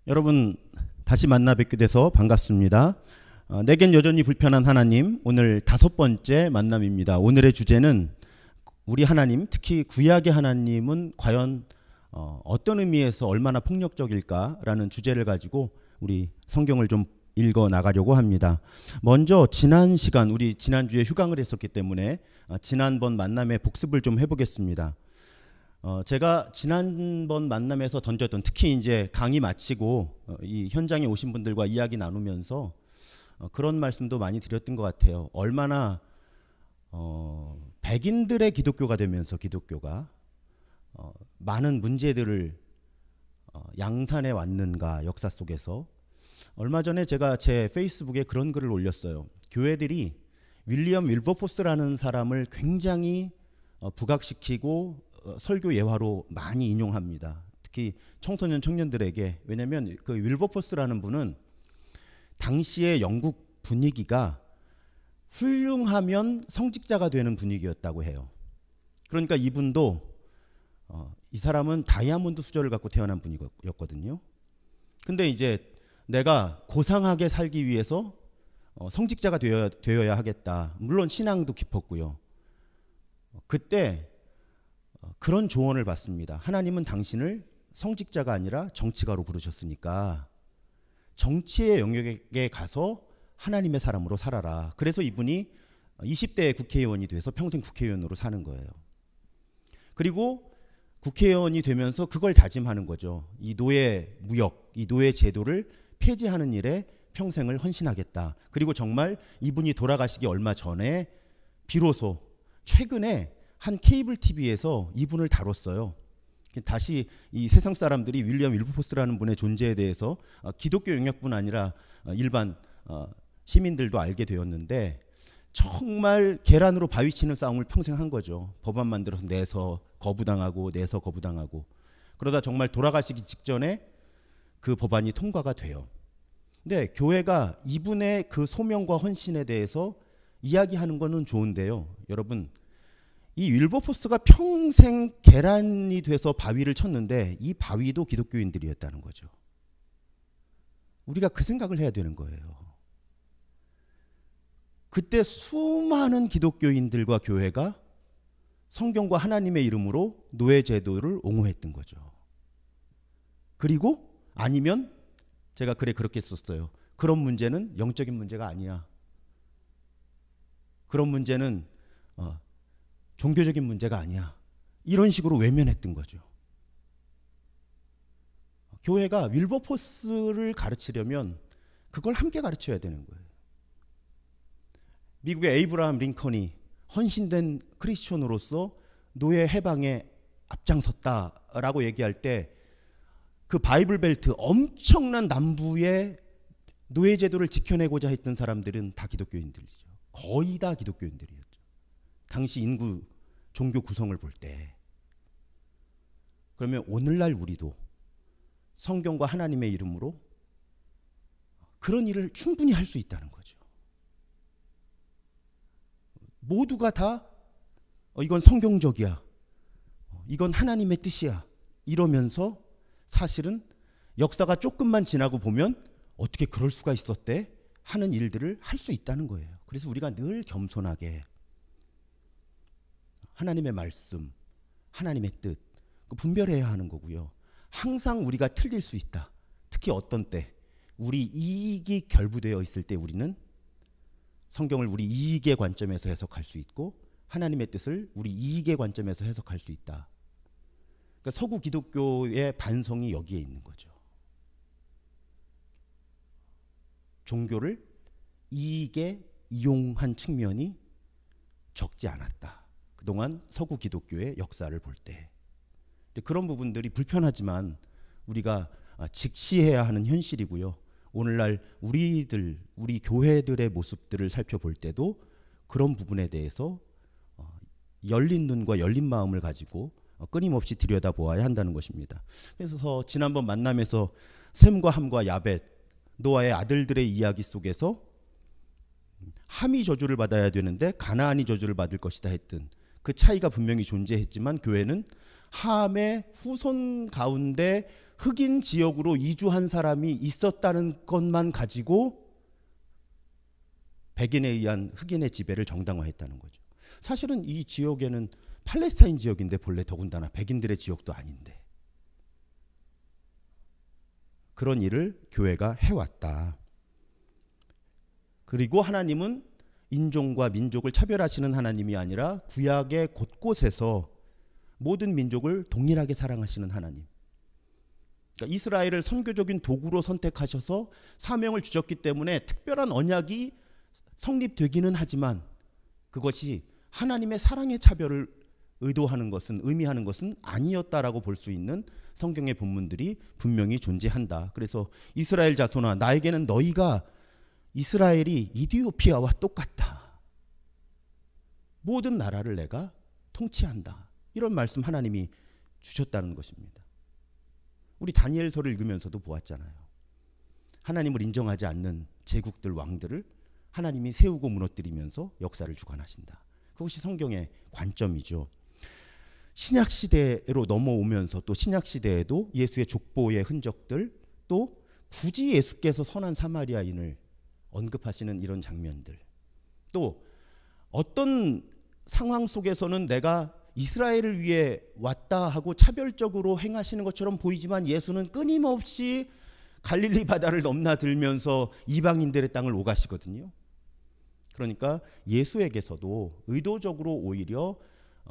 여러분 다시 만나 뵙게 돼서 반갑습니다. 내겐 여전히 불편한 하나님, 오늘 5번째 만남입니다. 오늘의 주제는 우리 하나님, 특히 구약의 하나님은 과연 어떤 의미에서 얼마나 폭력적일까라는 주제를 가지고 우리 성경을 좀 읽어 나가려고 합니다. 먼저 지난 시간, 우리 지난주에 휴강을 했었기 때문에 지난번 만남의 복습을 좀 해보겠습니다. 제가 지난번 만남에서 던졌던, 특히 이제 강의 마치고 이 현장에 오신 분들과 이야기 나누면서 그런 말씀도 많이 드렸던 것 같아요. 얼마나 백인들의 기독교가 되면서 기독교가 많은 문제들을 양산해 왔는가, 역사 속에서. 얼마 전에 제가 제 페이스북에 그런 글을 올렸어요. 교회들이 윌리엄 윌버포스라는 사람을 굉장히 부각시키고 설교 예화로 많이 인용합니다. 특히 청소년 청년들에게. 왜냐하면 그 윌버포스라는 분은 당시의 영국 분위기가 훌륭하면 성직자가 되는 분위기였다고 해요. 그러니까 이분도 이 사람은 다이아몬드 수저를 갖고 태어난 분이었거든요. 근데 이제 내가 고상하게 살기 위해서 성직자가 되어야 하겠다. 물론 신앙도 깊었고요. 그때 그런 조언을 받습니다. 하나님은 당신을 성직자가 아니라 정치가로 부르셨으니까 정치의 영역에 가서 하나님의 사람으로 살아라. 그래서 이분이 20대 국회의원이 돼서 평생 국회의원으로 사는 거예요. 그리고 국회의원이 되면서 그걸 다짐하는 거죠. 이 노예 무역, 이 노예 제도를 폐지하는 일에 평생을 헌신하겠다. 그리고 정말 이분이 돌아가시기 얼마 전에 비로소 최근에 한 케이블 TV에서 이분을 다뤘어요. 다시 이 세상 사람들이 윌리엄 윌버포스라는 분의 존재에 대해서 기독교 영역뿐 아니라 일반 시민들도 알게 되었는데, 정말 계란으로 바위 치는 싸움을 평생 한 거죠. 법안 만들어서 내서 거부당하고 내서 거부당하고. 그러다 정말 돌아가시기 직전에 그 법안이 통과가 돼요. 근데 교회가 이분의 그 소명과 헌신에 대해서 이야기하는 거는 좋은데요. 여러분, 이 윌버포스가 평생 계란이 돼서 바위를 쳤는데 이 바위도 기독교인들이었다는 거죠. 우리가 그 생각을 해야 되는 거예요. 그때 수많은 기독교인들과 교회가 성경과 하나님의 이름으로 노예 제도를 옹호했던 거죠. 그리고 아니면 제가 글에 그렇게 썼어요. 그런 문제는 영적인 문제가 아니야. 그런 문제는 종교적인 문제가 아니야. 이런 식으로 외면했던 거죠. 교회가 윌버포스를 가르치려면 그걸 함께 가르쳐야 되는 거예요. 미국의 에이브라함 링컨이 헌신된 크리스천으로서 노예 해방에 앞장섰다라고 얘기할 때 그 바이블 벨트, 엄청난 남부의 노예 제도를 지켜내고자 했던 사람들은 다 기독교인들이죠. 거의 다 기독교인들이었죠. 당시 인구 종교 구성을 볼 때. 그러면 오늘날 우리도 성경과 하나님의 이름으로 그런 일을 충분히 할 수 있다는 거죠. 모두가 다 이건 성경적이야, 이건 하나님의 뜻이야 이러면서 사실은 역사가 조금만 지나고 보면 어떻게 그럴 수가 있었대 하는 일들을 할 수 있다는 거예요. 그래서 우리가 늘 겸손하게 하나님의 말씀, 하나님의 뜻 분별해야 하는 거고요. 항상 우리가 틀릴 수 있다. 특히 어떤 때 우리 이익이 결부되어 있을 때 우리는 성경을 우리 이익의 관점에서 해석할 수 있고 하나님의 뜻을 우리 이익의 관점에서 해석할 수 있다. 그러니까 서구 기독교의 반성이 여기에 있는 거죠. 종교를 이익에 이용한 측면이 적지 않았다. 그동안 서구 기독교의 역사를 볼 때. 그런 부분들이 불편하지만 우리가 직시해야 하는 현실이고요. 오늘날 우리 교회들의 모습들을 살펴볼 때도 그런 부분에 대해서 열린 눈과 열린 마음을 가지고 끊임없이 들여다보아야 한다는 것입니다. 그래서 지난번 만남에서 셈과 함과 야벳, 노아의 아들들의 이야기 속에서 함이 저주를 받아야 되는데 가나안이 저주를 받을 것이다 했던 그 차이가 분명히 존재했지만 교회는 함의 후손 가운데 흑인 지역으로 이주한 사람이 있었다는 것만 가지고 백인에 의한 흑인의 지배를 정당화했다는 거죠. 사실은 이 지역에는 팔레스타인 지역인데 본래 더군다나 백인들의 지역도 아닌데 그런 일을 교회가 해왔다. 그리고 하나님은 인종과 민족을 차별하시는 하나님이 아니라 구약의 곳곳에서 모든 민족을 동일하게 사랑하시는 하나님. 그러니까 이스라엘을 선교적인 도구로 선택하셔서 사명을 주셨기 때문에 특별한 언약이 성립되기는 하지만 그것이 하나님의 사랑의 차별을 의도하는 것은 의미하는 것은 아니었다라고 볼 수 있는 성경의 본문들이 분명히 존재한다. 그래서 이스라엘 자손아 나에게는 너희가 이스라엘이 이디오피아와 똑같다. 모든 나라를 내가 통치한다. 이런 말씀 하나님이 주셨다는 것입니다. 우리 다니엘서를 읽으면서도 보았잖아요. 하나님을 인정하지 않는 제국들 왕들을 하나님이 세우고 무너뜨리면서 역사를 주관하신다. 그것이 성경의 관점이죠. 신약시대로 넘어오면서 또 신약시대에도 예수의 족보의 흔적들 또 굳이 예수께서 선한 사마리아인을 언급하시는 이런 장면들 또 어떤 상황 속에서는 내가 이스라엘을 위해 왔다 하고 차별적으로 행하시는 것처럼 보이지만 예수는 끊임없이 갈릴리 바다를 넘나들면서 이방인들의 땅을 오가시거든요. 그러니까 예수에게서도 의도적으로 오히려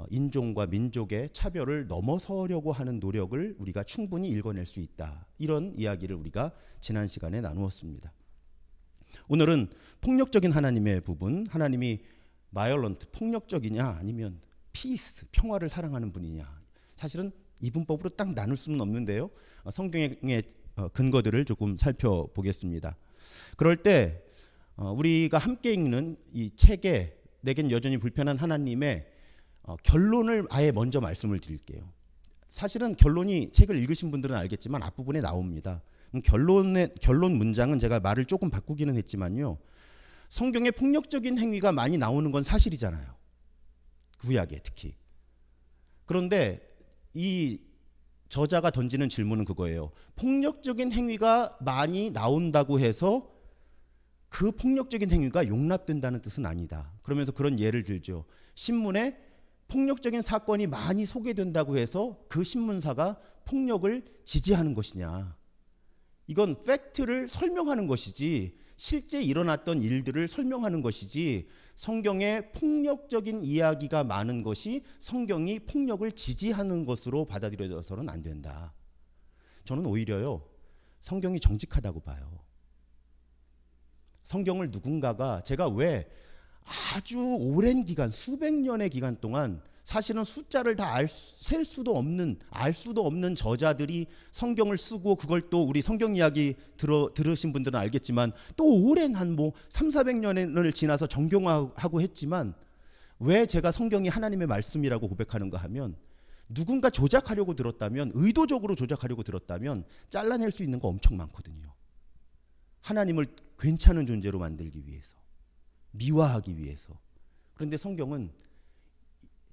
인종과 민족의 차별을 넘어서려고 하는 노력을 우리가 충분히 읽어낼 수 있다. 이런 이야기를 우리가 지난 시간에 나누었습니다. 오늘은 폭력적인 하나님의 부분, 하나님이 바이올런트, 폭력적이냐 아니면 피스, 평화를 사랑하는 분이냐. 사실은 이분법으로 딱 나눌 수는 없는데요. 성경의 근거들을 조금 살펴보겠습니다. 그럴 때 우리가 함께 읽는 이 책에 내겐 여전히 불편한 하나님의 결론을 아예 먼저 말씀을 드릴게요. 사실은 결론이 책을 읽으신 분들은 알겠지만 앞부분에 나옵니다. 결론 문장은 제가 말을 조금 바꾸기는 했지만요. 성경에 폭력적인 행위가 많이 나오는 건 사실이잖아요. 구약에 특히. 그런데 이 저자가 던지는 질문은 그거예요. 폭력적인 행위가 많이 나온다고 해서 그 폭력적인 행위가 용납된다는 뜻은 아니다. 그러면서 그런 예를 들죠. 신문에 폭력적인 사건이 많이 소개된다고 해서 그 신문사가 폭력을 지지하는 것이냐. 이건 팩트를 설명하는 것이지 실제 일어났던 일들을 설명하는 것이지 성경에 폭력적인 이야기가 많은 것이 성경이 폭력을 지지하는 것으로 받아들여져서는 안 된다. 저는 오히려요. 성경이 정직하다고 봐요. 성경을 누군가가 제가 왜 아주 오랜 기간 수백 년의 기간 동안 사실은 숫자를 다 셀 수도 없는 알 수도 없는 저자들이 성경을 쓰고 그걸 또 우리 성경 이야기 들으신 분들은 알겠지만 또 오랜 한 뭐 300~400년을 지나서 정경화하고 했지만 왜 제가 성경이 하나님의 말씀이라고 고백하는가 하면 누군가 조작하려고 들었다면 의도적으로 조작하려고 들었다면 잘라낼 수 있는 거 엄청 많거든요. 하나님을 괜찮은 존재로 만들기 위해서 미화하기 위해서. 그런데 성경은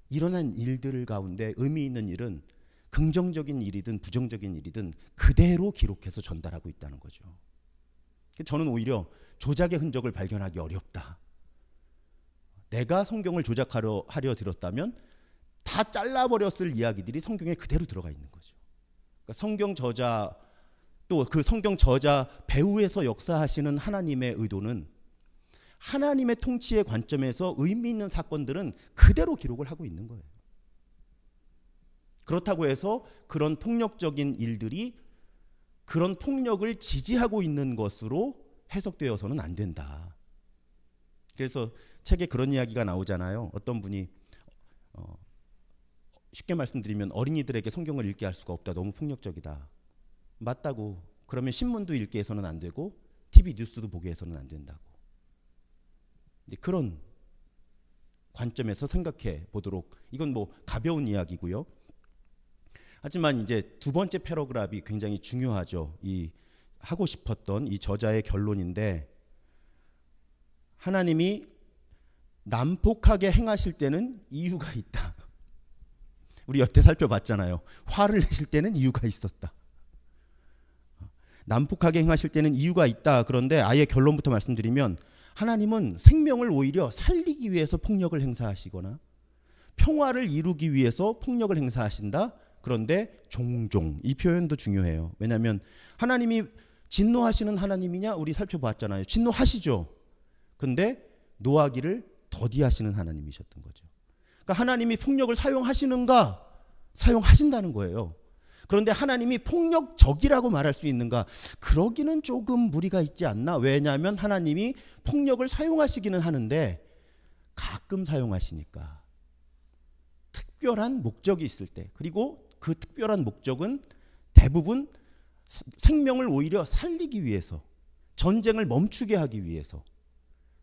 일어난 일들 가운데 의미 있는 일은 긍정적인 일이든 부정적인 일이든 그대로 기록해서 전달하고 있다는 거죠. 저는 오히려 조작의 흔적을 발견하기 어렵다. 내가 성경을 조작하려 들었다면 다 잘라버렸을 이야기들이 성경에 그대로 들어가 있는 거죠. 그러니까 성경 저자 또 그 성경 저자 배후에서 역사하시는 하나님의 의도는 하나님의 통치의 관점에서 의미 있는 사건들은 그대로 기록을 하고 있는 거예요. 그렇다고 해서 그런 폭력적인 일들이 그런 폭력을 지지하고 있는 것으로 해석되어서는 안 된다. 그래서 책에 그런 이야기가 나오잖아요. 어떤 분이 쉽게 말씀드리면 어린이들에게 성경을 읽게 할 수가 없다. 너무 폭력적이다. 맞다고. 그러면 신문도 읽게 해서는 안 되고 TV 뉴스도 보게 해서는 안 된다고. 그런 관점에서 생각해 보도록. 이건 뭐 가벼운 이야기고요. 하지만 이제 두 번째 패러그раф이 굉장히 중요하죠. 이 하고 싶었던 이 저자의 결론인데 하나님이 난폭하게 행하실 때는 이유가 있다. 우리 여태 살펴봤잖아요. 화를 내실 때는 이유가 있었다. 난폭하게 행하실 때는 이유가 있다. 그런데 아예 결론부터 말씀드리면 하나님은 생명을 오히려 살리기 위해서 폭력을 행사하시거나 평화를 이루기 위해서 폭력을 행사하신다. 그런데 종종, 이 표현도 중요해요. 왜냐하면 하나님이 진노하시는 하나님이냐? 우리 살펴봤잖아요. 진노하시죠. 근데 노하기를 더디하시는 하나님이셨던 거죠. 그러니까 하나님이 폭력을 사용하시는가? 사용하신다는 거예요. 그런데 하나님이 폭력적이라고 말할 수 있는가? 그러기는 조금 무리가 있지 않나? 왜냐하면 하나님이 폭력을 사용하시기는 하는데 가끔 사용하시니까. 특별한 목적이 있을 때, 그리고 그 특별한 목적은 대부분 생명을 오히려 살리기 위해서, 전쟁을 멈추게 하기 위해서,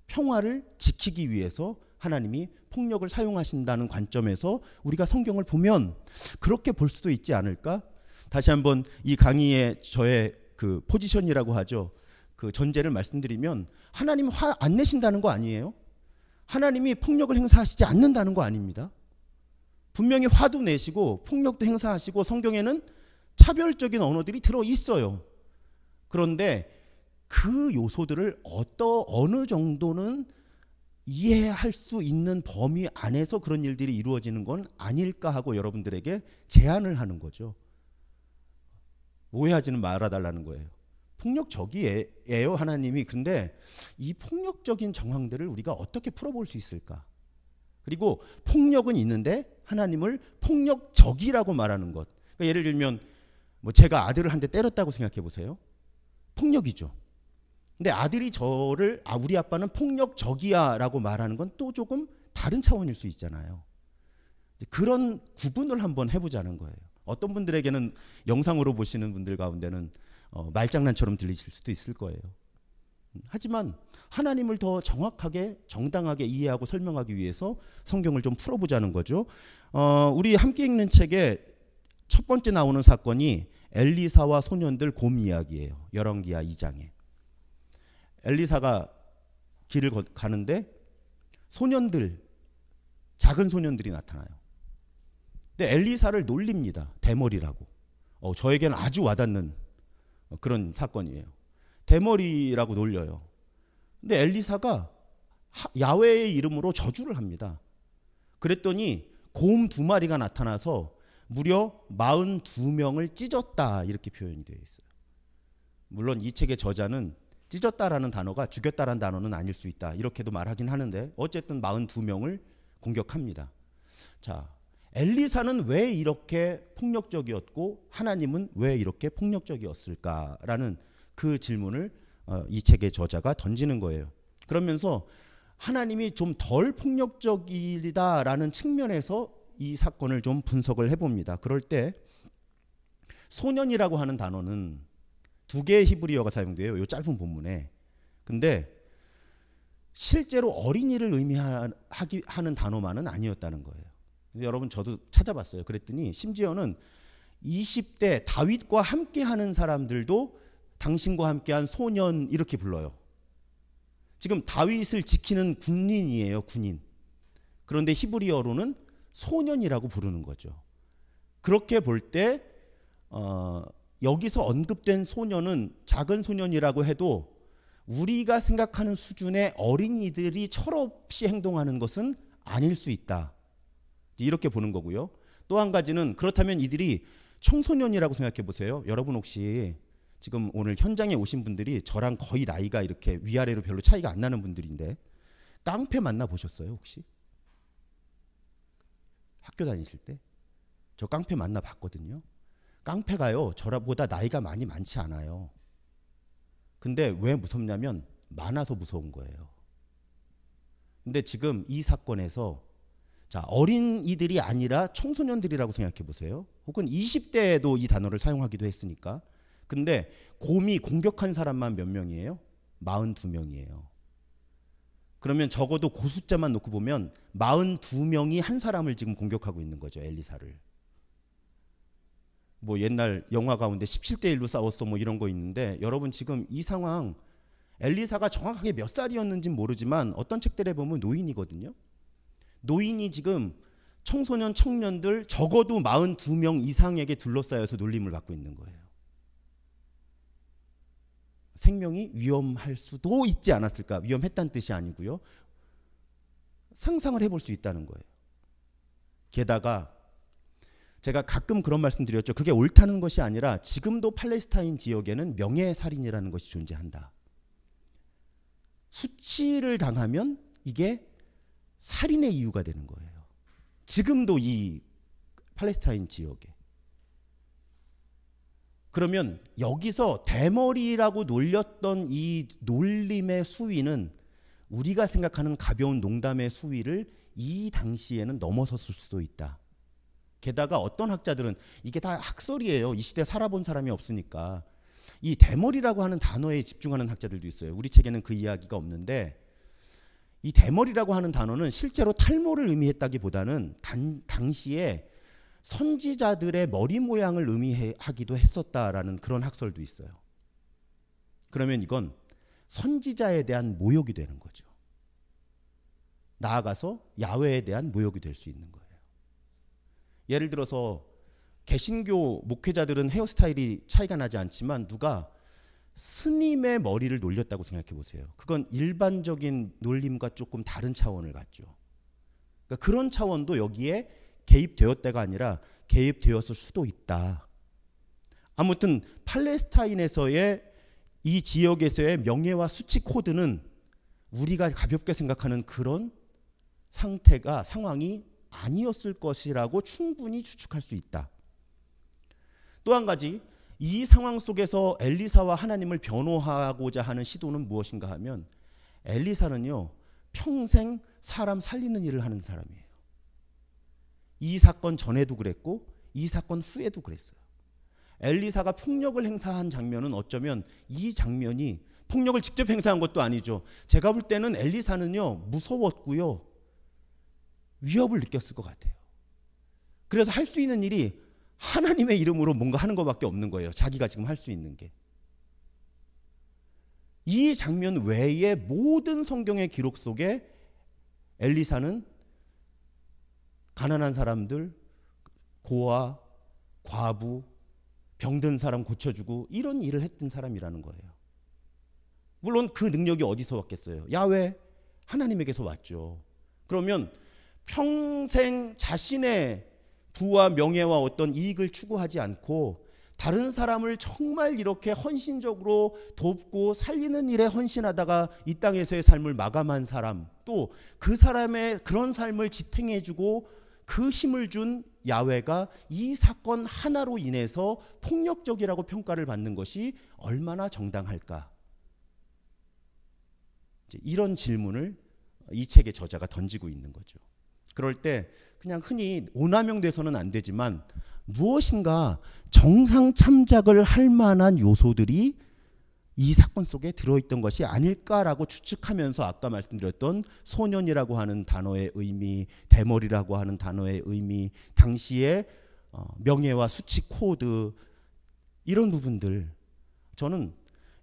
평화를 지키기 위해서 하나님이 폭력을 사용하신다는 관점에서 우리가 성경을 보면 그렇게 볼 수도 있지 않을까? 다시 한번 이 강의의 저의 그 포지션이라고 하죠. 그 전제를 말씀드리면 하나님 화 안 내신다는 거 아니에요. 하나님이 폭력을 행사하시지 않는다는 거 아닙니다. 분명히 화도 내시고 폭력도 행사하시고 성경에는 차별적인 언어들이 들어 있어요. 그런데 그 요소들을 어느 정도는 이해할 수 있는 범위 안에서 그런 일들이 이루어지는 건 아닐까 하고 여러분들에게 제안을 하는 거죠. 오해하지는 말아달라는 거예요. 폭력적이에요 하나님이. 근데 이 폭력적인 정황들을 우리가 어떻게 풀어볼 수 있을까? 그리고 폭력은 있는데 하나님을 폭력적이라고 말하는 것. 그러니까 예를 들면 뭐 제가 아들을 한 대 때렸다고 생각해 보세요. 폭력이죠. 근데 아들이 저를 우리 아빠는 폭력적이야 라고 말하는 건 또 조금 다른 차원일 수 있잖아요. 그런 구분을 한번 해보자는 거예요. 어떤 분들에게는 영상으로 보시는 분들 가운데는 말장난처럼 들리실 수도 있을 거예요. 하지만 하나님을 더 정확하게 정당하게 이해하고 설명하기 위해서 성경을 좀 풀어보자는 거죠. 우리 함께 읽는 책에 첫 번째 나오는 사건이 엘리사와 소년들 곰 이야기예요. 열왕기하 2장에. 엘리사가 길을 가는데 소년들, 작은 소년들이 나타나요. 근데 엘리사를 놀립니다. 대머리라고. 저에게는 아주 와닿는 그런 사건이에요. 대머리라고 놀려요. 근데 엘리사가 야훼의 이름으로 저주를 합니다. 그랬더니 곰 2마리가 나타나서 무려 42명을 찢었다 이렇게 표현이 되어 있어요. 물론 이 책의 저자는 찢었다라는 단어가 죽였다라는 단어는 아닐 수 있다 이렇게도 말하긴 하는데 어쨌든 42명을 공격합니다. 자, 엘리사는 왜 이렇게 폭력적이었고 하나님은 왜 이렇게 폭력적이었을까라는 그 질문을 이 책의 저자가 던지는 거예요. 그러면서 하나님이 좀 덜 폭력적이다라는 측면에서 이 사건을 좀 분석을 해봅니다. 그럴 때 소년이라고 하는 단어는 2개의 히브리어가 사용돼요. 이 짧은 본문에. 근데 실제로 어린이를 의미하는 단어만은 아니었다는 거예요. 여러분 저도 찾아봤어요. 그랬더니 심지어는 20대 다윗과 함께하는 사람들도 당신과 함께한 소년 이렇게 불러요. 지금 다윗을 지키는 군인이에요. 군인. 그런데 히브리어로는 소년이라고 부르는 거죠. 그렇게 볼 때 여기서 언급된 소년은 작은 소년이라고 해도 우리가 생각하는 수준의 어린이들이 철없이 행동하는 것은 아닐 수 있다. 이렇게 보는 거고요. 또 한 가지는 그렇다면 이들이 청소년이라고 생각해 보세요. 여러분 혹시 지금 오늘 현장에 오신 분들이 저랑 거의 나이가 이렇게 위아래로 별로 차이가 안 나는 분들인데 깡패 만나 보셨어요 혹시? 학교 다니실 때? 저 깡패 만나 봤거든요. 깡패가요 저보다 나이가 많지 않아요. 근데 왜 무섭냐면 많아서 무서운 거예요. 근데 지금 이 사건에서 자, 어린이들이 아니라 청소년들이라고 생각해 보세요. 혹은 20대에도 이 단어를 사용하기도 했으니까. 근데 곰이 공격한 사람만 몇 명이에요? 42명이에요. 그러면 적어도 그 숫자만 놓고 보면 42명이 한 사람을 지금 공격하고 있는 거죠. 엘리사를. 뭐 옛날 영화 가운데 17대 1로 싸웠어 뭐 이런 거 있는데 여러분 지금 이 상황 엘리사가 정확하게 몇 살이었는지는 모르지만 어떤 책들에 보면 노인이거든요. 노인이 지금 청소년 청년들 적어도 42명 이상에게 둘러싸여서 놀림을 받고 있는 거예요. 생명이 위험할 수도 있지 않았을까? 위험했다는 뜻이 아니고요. 상상을 해볼 수 있다는 거예요. 게다가 제가 가끔 그런 말씀 드렸죠. 그게 옳다는 것이 아니라 지금도 팔레스타인 지역에는 명예살인이라는 것이 존재한다. 수치를 당하면 이게 살인의 이유가 되는 거예요. 지금도 이 팔레스타인 지역에. 그러면 여기서 대머리라고 놀렸던 이 놀림의 수위는 우리가 생각하는 가벼운 농담의 수위를 이 당시에는 넘어섰을 수도 있다. 게다가 어떤 학자들은 이게 다 학설이에요. 이 시대에 살아본 사람이 없으니까. 이 대머리라고 하는 단어에 집중하는 학자들도 있어요. 우리 책에는 그 이야기가 없는데 이 대머리라고 하는 단어는 실제로 탈모를 의미했다기보다는 당시에 선지자들의 머리 모양을 의미하기도 했었다라는 그런 학설도 있어요. 그러면 이건 선지자에 대한 모욕이 되는 거죠. 나아가서 야훼에 대한 모욕이 될 수 있는 거예요. 예를 들어서 개신교 목회자들은 헤어스타일이 차이가 나지 않지만 누가 스님의 머리를 놀렸다고 생각해 보세요. 그건 일반적인 놀림과 조금 다른 차원을 갖죠. 그러니까 그런 차원도 여기에 개입되었다가 아니라 개입되었을 수도 있다. 아무튼 팔레스타인에서의 이 지역에서의 명예와 수치 코드는 우리가 가볍게 생각하는 그런 상황이 아니었을 것이라고 충분히 추측할 수 있다. 또 한 가지, 이 상황 속에서 엘리사와 하나님을 변호하고자 하는 시도는 무엇인가 하면 엘리사는요, 평생 사람 살리는 일을 하는 사람이에요. 이 사건 전에도 그랬고 이 사건 후에도 그랬어요. 엘리사가 폭력을 행사한 장면은 어쩌면 이 장면이 폭력을 직접 행사한 것도 아니죠. 제가 볼 때는 엘리사는요, 무서웠고요, 위협을 느꼈을 것 같아요. 그래서 할 수 있는 일이 하나님의 이름으로 뭔가 하는 것밖에 없는 거예요. 자기가 지금 할 수 있는 게. 이 장면 외에 모든 성경의 기록 속에 엘리사는 가난한 사람들, 고아, 과부, 병든 사람 고쳐주고 이런 일을 했던 사람이라는 거예요. 물론 그 능력이 어디서 왔겠어요? 야훼, 하나님에게서 왔죠. 그러면 평생 자신의 부와 명예와 어떤 이익을 추구하지 않고 다른 사람을 정말 이렇게 헌신적으로 돕고 살리는 일에 헌신하다가 이 땅에서의 삶을 마감한 사람, 또 그 사람의 그런 삶을 지탱해주고 그 힘을 준 야훼가 이 사건 하나로 인해서 폭력적이라고 평가를 받는 것이 얼마나 정당할까? 이런 질문을 이 책의 저자가 던지고 있는 거죠. 그럴 때 그냥 흔히 오남용돼서는 안 되지만 무엇인가 정상 참작을 할 만한 요소들이 이 사건 속에 들어있던 것이 아닐까라고 추측하면서 아까 말씀드렸던 소년이라고 하는 단어의 의미, 대머리라고 하는 단어의 의미, 당시의 명예와 수치 코드, 이런 부분들, 저는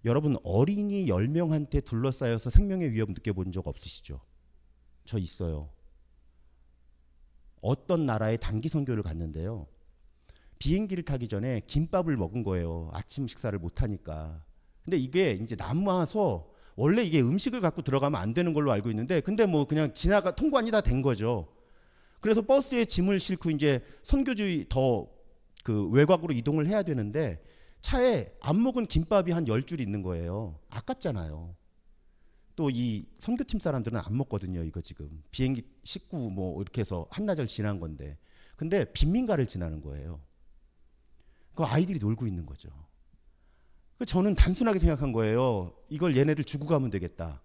여러분 어린이 10명한테 둘러싸여서 생명의 위협 느껴본 적 없으시죠? 저 있어요. 어떤 나라에 단기 선교를 갔는데요, 비행기를 타기 전에 김밥을 먹은 거예요. 아침 식사를 못 하니까. 근데 이게 이제 남아서 원래 이게 음식을 갖고 들어가면 안 되는 걸로 알고 있는데, 근데 뭐 그냥 통관이 다 된 거죠. 그래서 버스에 짐을 싣고 이제 선교지 더 그 외곽으로 이동을 해야 되는데 차에 안 먹은 김밥이 한 10줄 있는 거예요. 아깝잖아요. 또 이 선교팀 사람들은 안 먹거든요. 이거 지금 비행기 싣고 뭐 이렇게 해서 한나절 지난 건데, 근데 빈민가를 지나는 거예요. 그 아이들이 놀고 있는 거죠. 저는 단순하게 생각한 거예요. 이걸 얘네들 주고 가면 되겠다.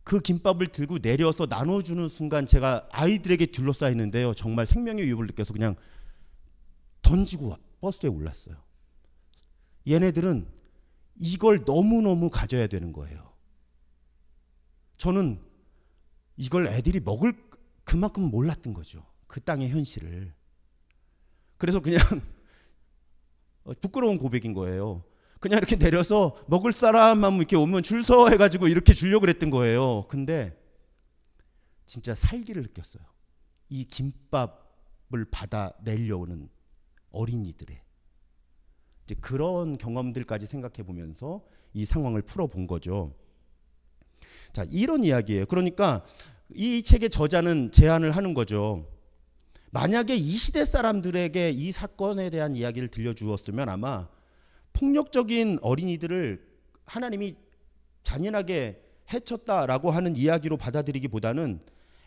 그 김밥을 들고 내려서 나눠주는 순간 제가 아이들에게 둘러싸이는데요, 정말 생명의 위협을 느껴서 그냥 던지고 버스에 올랐어요. 얘네들은 이걸 너무너무 가져야 되는 거예요. 저는 이걸 애들이 먹을 그만큼 몰랐던 거죠. 그 땅의 현실을. 그래서 그냥 부끄러운 고백인 거예요. 그냥 이렇게 내려서 먹을 사람만 이렇게 오면 줄 서 해가지고 이렇게 주려고 그랬던 거예요. 근데 진짜 살기를 느꼈어요. 이 김밥을 받아 내려오는 어린이들의 이제 그런 경험들까지 생각해 보면서 이 상황을 풀어본 거죠. 자, 이런 이야기예요. 그러니까 이 책의 저자는 제안을 하는 거죠. 만약에 이 시대 사람들에게 이 사건에 대한 이야기를 들려주었으면 아마 폭력적인 어린이들을 하나님이 잔인하게 해쳤다라고 하는 이야기로 받아들이기보다는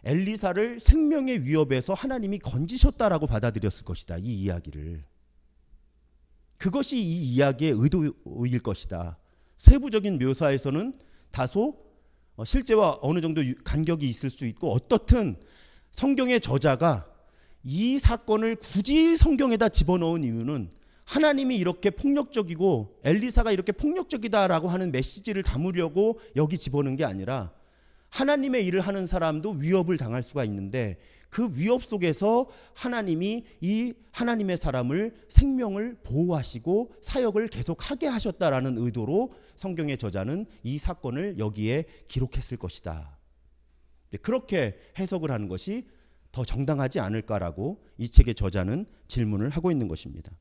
엘리사를 생명의 위협에서 하나님이 건지셨다라고 받아들였을 것이다. 이 이야기를. 그것이 이 이야기의 의도일 것이다. 세부적인 묘사에서는 다소 실제와 어느 정도 간격이 있을 수 있고, 어떻든 성경의 저자가 이 사건을 굳이 성경에다 집어넣은 이유는 하나님이 이렇게 폭력적이고 엘리사가 이렇게 폭력적이다라고 하는 메시지를 담으려고 여기 집어넣은 게 아니라, 하나님의 일을 하는 사람도 위협을 당할 수가 있는데 그 위협 속에서 하나님이 이 하나님의 사람을 생명을 보호하시고 사역을 계속하게 하셨다라는 의도로 성경의 저자는 이 사건을 여기에 기록했을 것이다. 그렇게 해석을 하는 것이 더 정당하지 않을까라고 이 책의 저자는 질문을 하고 있는 것입니다.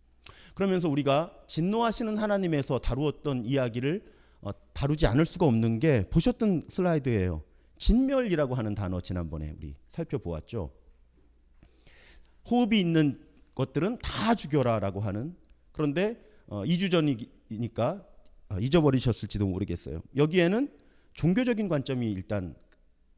그러면서 우리가 진노하시는 하나님에서 다루었던 이야기를 다루지 않을 수가 없는 게 보셨던 슬라이드예요. 진멸이라고 하는 단어 지난번에 우리 살펴보았죠. 호흡이 있는 것들은 다 죽여라라고 하는, 그런데 2주 전이니까 잊어버리셨을지도 모르겠어요. 여기에는 종교적인 관점이 일단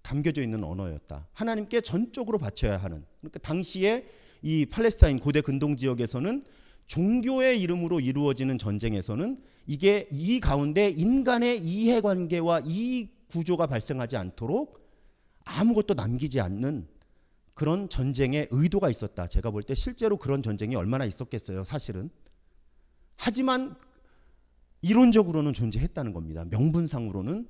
담겨져 있는 언어였다. 하나님께 전적으로 바쳐야 하는. 그러니까 당시에 이 팔레스타인 고대 근동 지역에서는 종교의 이름으로 이루어지는 전쟁에서는 이게 이 가운데 인간의 이해관계와 이 구조가 발생하지 않도록 아무것도 남기지 않는 그런 전쟁의 의도가 있었다. 제가 볼 때 실제로 그런 전쟁이 얼마나 있었겠어요, 사실은. 하지만 이론적으로는 존재했다는 겁니다. 명분상으로는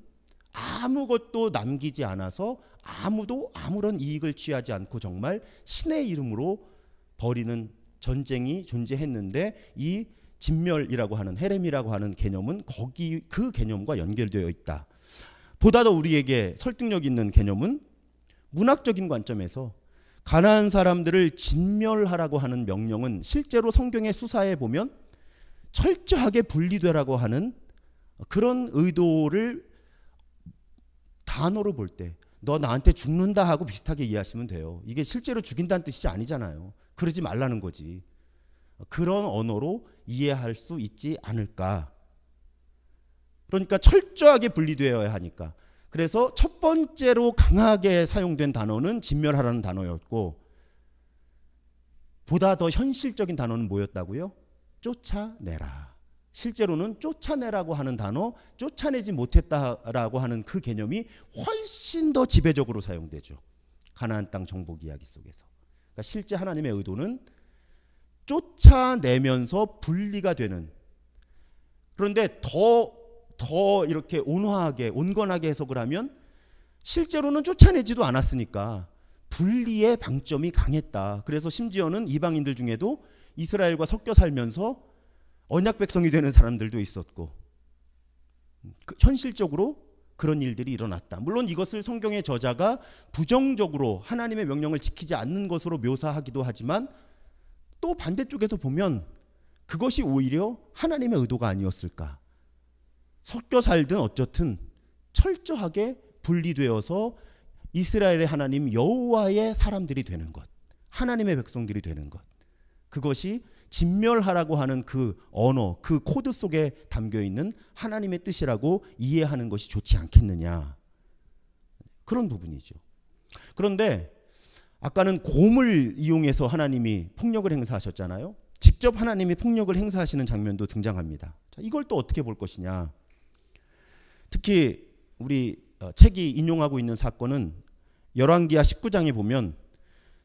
아무것도 남기지 않아서 아무도 아무런 이익을 취하지 않고 정말 신의 이름으로 벌이는 전쟁이 존재했는데, 이 진멸이라고 하는, 헤렘이라고 하는 개념은 거기 그 개념과 연결되어 있다. 보다 더 우리에게 설득력 있는 개념은 문학적인 관점에서 가나안 사람들을 진멸하라고 하는 명령은 실제로 성경의 수사에 보면 철저하게 분리되라고 하는 그런 의도를 단어로 볼 때 너 나한테 죽는다 하고 비슷하게 이해하시면 돼요. 이게 실제로 죽인다는 뜻이 아니잖아요. 그러지 말라는 거지. 그런 언어로 이해할 수 있지 않을까. 그러니까 철저하게 분리되어야 하니까. 그래서 첫 번째로 강하게 사용된 단어는 진멸하라는 단어였고, 보다 더 현실적인 단어는 뭐였다고요? 쫓아내라. 실제로는 쫓아내라고 하는 단어, 쫓아내지 못했다라고 하는 그 개념이 훨씬 더 지배적으로 사용되죠. 가나안 땅 정복 이야기 속에서. 그러니까 실제 하나님의 의도는 쫓아내면서 분리가 되는, 그런데 더 이렇게 온화하게 온건하게 해석을 하면 실제로는 쫓아내지도 않았으니까 분리의 방점이 강했다. 그래서 심지어는 이방인들 중에도 이스라엘과 섞여 살면서 언약 백성이 되는 사람들도 있었고, 현실적으로 그런 일들이 일어났다. 물론 이것을 성경의 저자가 부정적으로 하나님의 명령을 지키지 않는 것으로 묘사하기도 하지만, 또 반대쪽에서 보면 그것이 오히려 하나님의 의도가 아니었을까. 섞여 살든 어쨌든 철저하게 분리되어서 이스라엘의 하나님 여호와의 사람들이 되는 것, 하나님의 백성들이 되는 것, 그것이 진멸하라고 하는 그 언어, 그 코드 속에 담겨있는 하나님의 뜻이라고 이해하는 것이 좋지 않겠느냐, 그런 부분이죠. 그런데 아까는 곰을 이용해서 하나님이 폭력을 행사하셨잖아요. 직접 하나님이 폭력을 행사하시는 장면도 등장합니다. 자, 이걸 또 어떻게 볼 것이냐. 특히 우리 책이 인용하고 있는 사건은 열왕기하 19장에 보면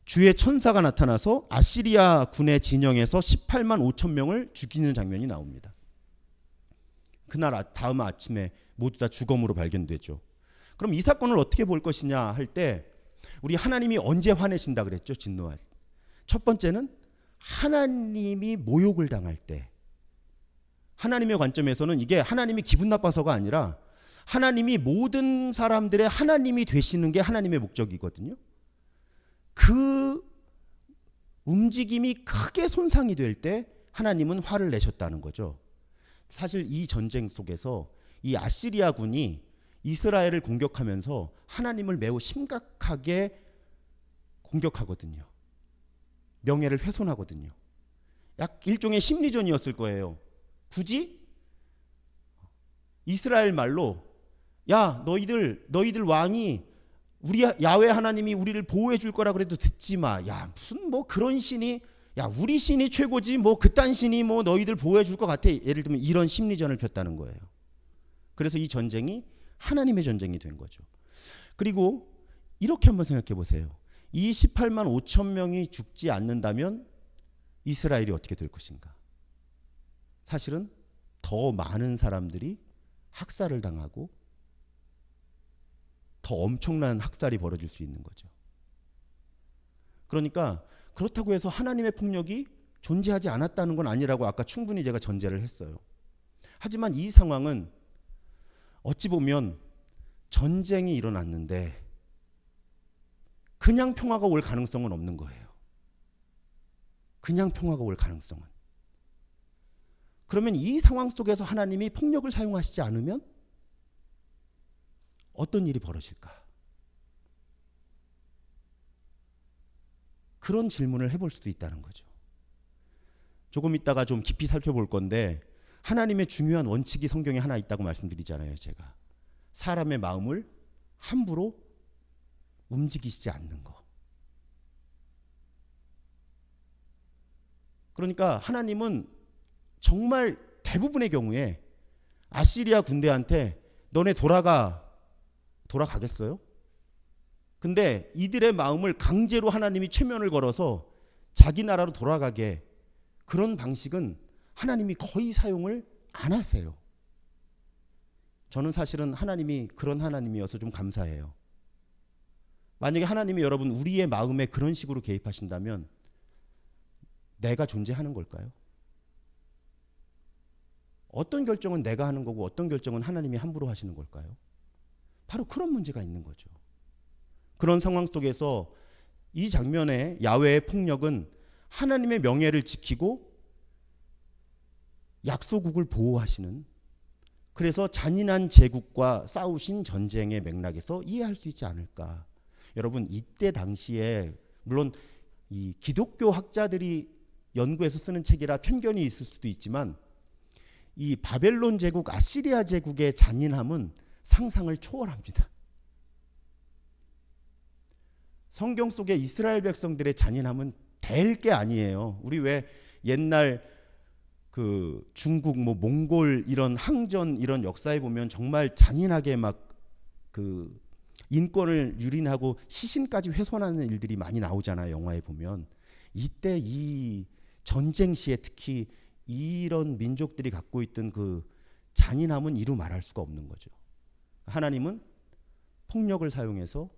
주의 천사가 나타나서 아시리아 군의 진영에서 18만 5천 명을 죽이는 장면이 나옵니다. 그날 다음 아침에 모두 다 죽음으로 발견되죠. 그럼 이 사건을 어떻게 볼 것이냐 할 때, 우리 하나님이 언제 화내신다 그랬죠? 진노할. 첫 번째는 하나님이 모욕을 당할 때, 하나님의 관점에서는 이게 하나님이 기분 나빠서가 아니라 하나님이 모든 사람들의 하나님이 되시는 게 하나님의 목적이거든요. 그 움직임이 크게 손상이 될 때 하나님은 화를 내셨다는 거죠. 사실 이 전쟁 속에서 이 아시리아군이 이스라엘을 공격하면서 하나님을 매우 심각하게 공격하거든요. 명예를 훼손하거든요. 약 일종의 심리전이었을 거예요. 굳이 이스라엘 말로 야 너희들 왕이 우리 야훼 하나님이 우리를 보호해 줄 거라 그래도 듣지 마. 야 무슨 뭐 그런 신이 야 우리 신이 최고지 뭐 그딴 신이 뭐 너희들 보호해 줄 것 같아. 예를 들면 이런 심리전을 폈다는 거예요. 그래서 이 전쟁이 하나님의 전쟁이 된 거죠. 그리고 이렇게 한번 생각해 보세요. 이 18만 5천 명이 죽지 않는다면 이스라엘이 어떻게 될 것인가? 사실은 더 많은 사람들이 학살을 당하고 더 엄청난 학살이 벌어질 수 있는 거죠. 그러니까 그렇다고 해서 하나님의 폭력이 존재하지 않았다는 건 아니라고 아까 충분히 제가 전제를 했어요. 하지만 이 상황은 어찌 보면 전쟁이 일어났는데 그냥 평화가 올 가능성은 없는 거예요. 그냥 평화가 올 가능성은. 그러면 이 상황 속에서 하나님이 폭력을 사용하시지 않으면 어떤 일이 벌어질까? 그런 질문을 해볼 수도 있다는 거죠. 조금 있다가 좀 깊이 살펴볼 건데 하나님의 중요한 원칙이 성경에 하나 있다고 말씀드리잖아요. 제가 사람의 마음을 함부로 움직이시지 않는 거. 그러니까 하나님은 정말 대부분의 경우에 아시리아 군대한테 너네 돌아가겠어요? 근데 이들의 마음을 강제로 하나님이 최면을 걸어서 자기 나라로 돌아가게 그런 방식은 하나님이 거의 사용을 안 하세요. 저는 사실은 하나님이 그런 하나님이어서 좀 감사해요. 만약에 하나님이 여러분 우리의 마음에 그런 식으로 개입하신다면 내가 존재하는 걸까요? 어떤 결정은 내가 하는 거고 어떤 결정은 하나님이 함부로 하시는 걸까요? 바로 그런 문제가 있는 거죠. 그런 상황 속에서 이 장면의 야훼의 폭력은 하나님의 명예를 지키고 약소국을 보호하시는, 그래서 잔인한 제국과 싸우신 전쟁의 맥락에서 이해할 수 있지 않을까. 여러분 이때 당시에 물론 이 기독교 학자들이 연구해서 쓰는 책이라 편견이 있을 수도 있지만 이 바벨론 제국, 아시리아 제국의 잔인함은 상상을 초월합니다. 성경 속의 이스라엘 백성들의 잔인함은 될 게 아니에요. 우리 왜 옛날 그 중국 뭐 몽골 이런 항전 이런 역사에 보면 정말 잔인하게 막 그 인권을 유린하고 시신까지 훼손하는 일들이 많이 나오잖아요. 영화에 보면. 이때 이 전쟁 시에 특히 이런 민족들이 갖고 있던 그 잔인함은 이루 말할 수가 없는 거죠. 하나님은 폭력을 사용해서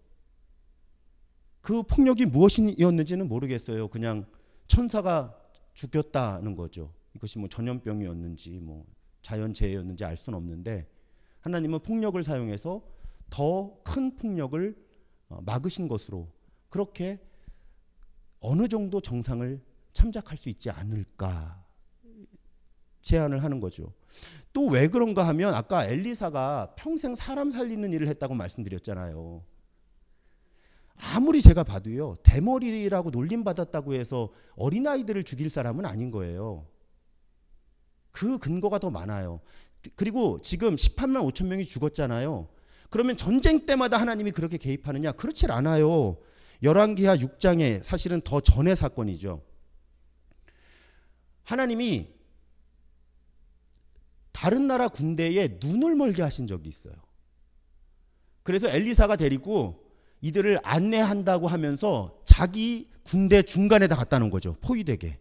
그 폭력이 무엇이었는지는 모르겠어요. 그냥 천사가 죽였다는 거죠. 이것이 뭐 전염병이었는지 뭐 자연재해였는지 알 수는 없는데 하나님은 폭력을 사용해서 더 큰 폭력을 막으신 것으로 그렇게 어느 정도 정상을 참작할 수 있지 않을까 제안을 하는 거죠. 또 왜 그런가 하면 아까 엘리사가 평생 사람 살리는 일을 했다고 말씀드렸잖아요. 아무리 제가 봐도요, 대머리라고 놀림받았다고 해서 어린아이들을 죽일 사람은 아닌 거예요. 그 근거가 더 많아요. 그리고 지금 18만 5천 명이 죽었잖아요. 그러면 전쟁 때마다 하나님이 그렇게 개입하느냐? 그렇지 않아요. 열왕기하 6장에 사실은 더 전의 사건이죠. 하나님이 다른 나라 군대에 눈을 멀게 하신 적이 있어요. 그래서 엘리사가 데리고 이들을 안내한다고 하면서 자기 군대 중간에다 갖다 놓은 거죠. 포위되게.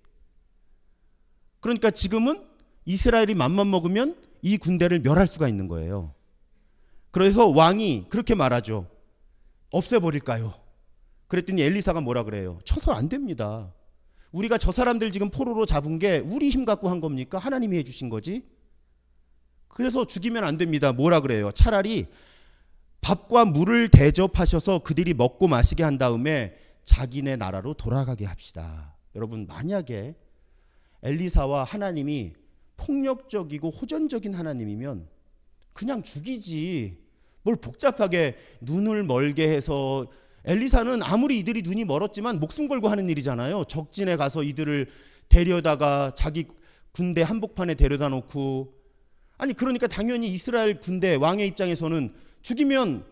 그러니까 지금은 이스라엘이 맘만 먹으면 이 군대를 멸할 수가 있는 거예요. 그래서 왕이 그렇게 말하죠. 없애버릴까요? 그랬더니 엘리사가 뭐라 그래요? 쳐서 안 됩니다. 우리가 저 사람들 지금 포로로 잡은 게 우리 힘 갖고 한 겁니까? 하나님이 해주신 거지. 그래서 죽이면 안 됩니다. 뭐라 그래요? 차라리 밥과 물을 대접하셔서 그들이 먹고 마시게 한 다음에 자기네 나라로 돌아가게 합시다. 여러분, 만약에 엘리사와 하나님이 폭력적이고 호전적인 하나님이면 그냥 죽이지, 뭘 복잡하게 눈을 멀게 해서. 엘리사는 아무리 이들이 눈이 멀었지만 목숨 걸고 하는 일이잖아요. 적진에 가서 이들을 데려다가 자기 군대 한복판에 데려다 놓고, 아니 그러니까 당연히 이스라엘 군대 왕의 입장에서는 죽이면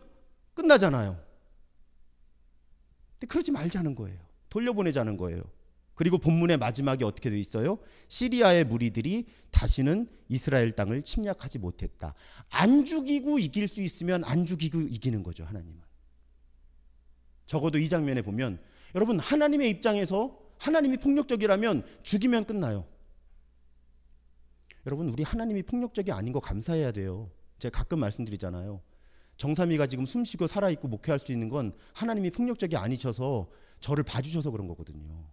끝나잖아요. 근데 그러지 말자는 거예요. 돌려보내자는 거예요. 그리고 본문의 마지막에 어떻게 돼 있어요? 시리아의 무리들이 다시는 이스라엘 땅을 침략하지 못했다. 안 죽이고 이길 수 있으면 안 죽이고 이기는 거죠, 하나님은. 적어도 이 장면에 보면, 여러분, 하나님의 입장에서 하나님이 폭력적이라면 죽이면 끝나요. 여러분, 우리 하나님이 폭력적이 아닌 거 감사해야 돼요. 제가 가끔 말씀드리잖아요. 정삼이가 지금 숨쉬고 살아있고 목회할 수 있는 건 하나님이 폭력적이 아니셔서 저를 봐주셔서 그런 거거든요.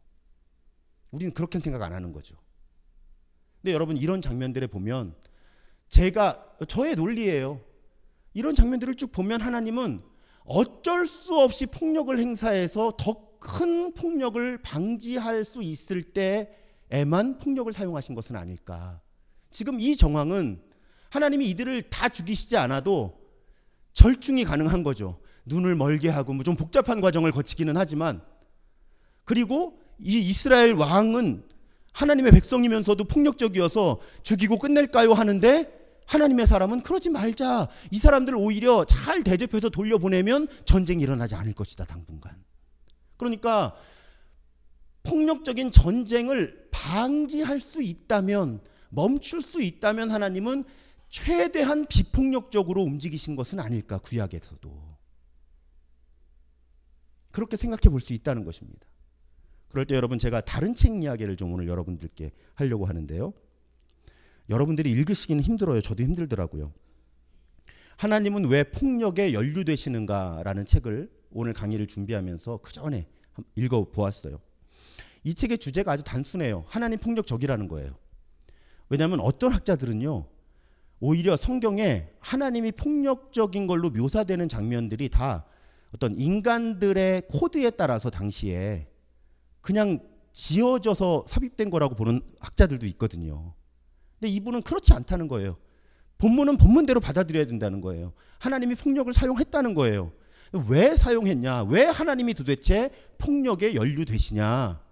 우리는 그렇게 생각 안 하는 거죠. 근데 여러분, 이런 장면들에 보면, 저의 논리예요. 이런 장면들을 쭉 보면 하나님은 어쩔 수 없이 폭력을 행사해서 더 큰 폭력을 방지할 수 있을 때에만 폭력을 사용하신 것은 아닐까. 지금 이 정황은 하나님이 이들을 다 죽이시지 않아도 절충이 가능한 거죠. 눈을 멀게 하고 뭐 좀 복잡한 과정을 거치기는 하지만, 그리고 이 이스라엘 왕은 하나님의 백성이면서도 폭력적이어서 죽이고 끝낼까요 하는데, 하나님의 사람은 그러지 말자. 이 사람들을 오히려 잘 대접해서 돌려보내면 전쟁이 일어나지 않을 것이다, 당분간. 그러니까 폭력적인 전쟁을 방지할 수 있다면, 멈출 수 있다면 하나님은 최대한 비폭력적으로 움직이신 것은 아닐까, 구약에서도. 그렇게 생각해 볼 수 있다는 것입니다. 그럴 때 여러분, 제가 다른 책 이야기를 좀 오늘 여러분들께 하려고 하는데요. 여러분들이 읽으시기는 힘들어요. 저도 힘들더라고요. 하나님은 왜 폭력에 연루되시는가라는 책을 오늘 강의를 준비하면서 그 전에 읽어보았어요. 이 책의 주제가 아주 단순해요. 하나님 폭력적이라는 거예요. 왜냐하면 어떤 학자들은요, 오히려 성경에 하나님이 폭력적인 걸로 묘사되는 장면들이 다 어떤 인간들의 코드에 따라서 당시에 그냥 지어져서 삽입된 거라고 보는 학자들도 있거든요. 근데 이분은 그렇지 않다는 거예요. 본문은 본문대로 받아들여야 된다는 거예요. 하나님이 폭력을 사용했다는 거예요. 왜 사용했냐? 왜 하나님이 도대체 폭력에 연루되시냐?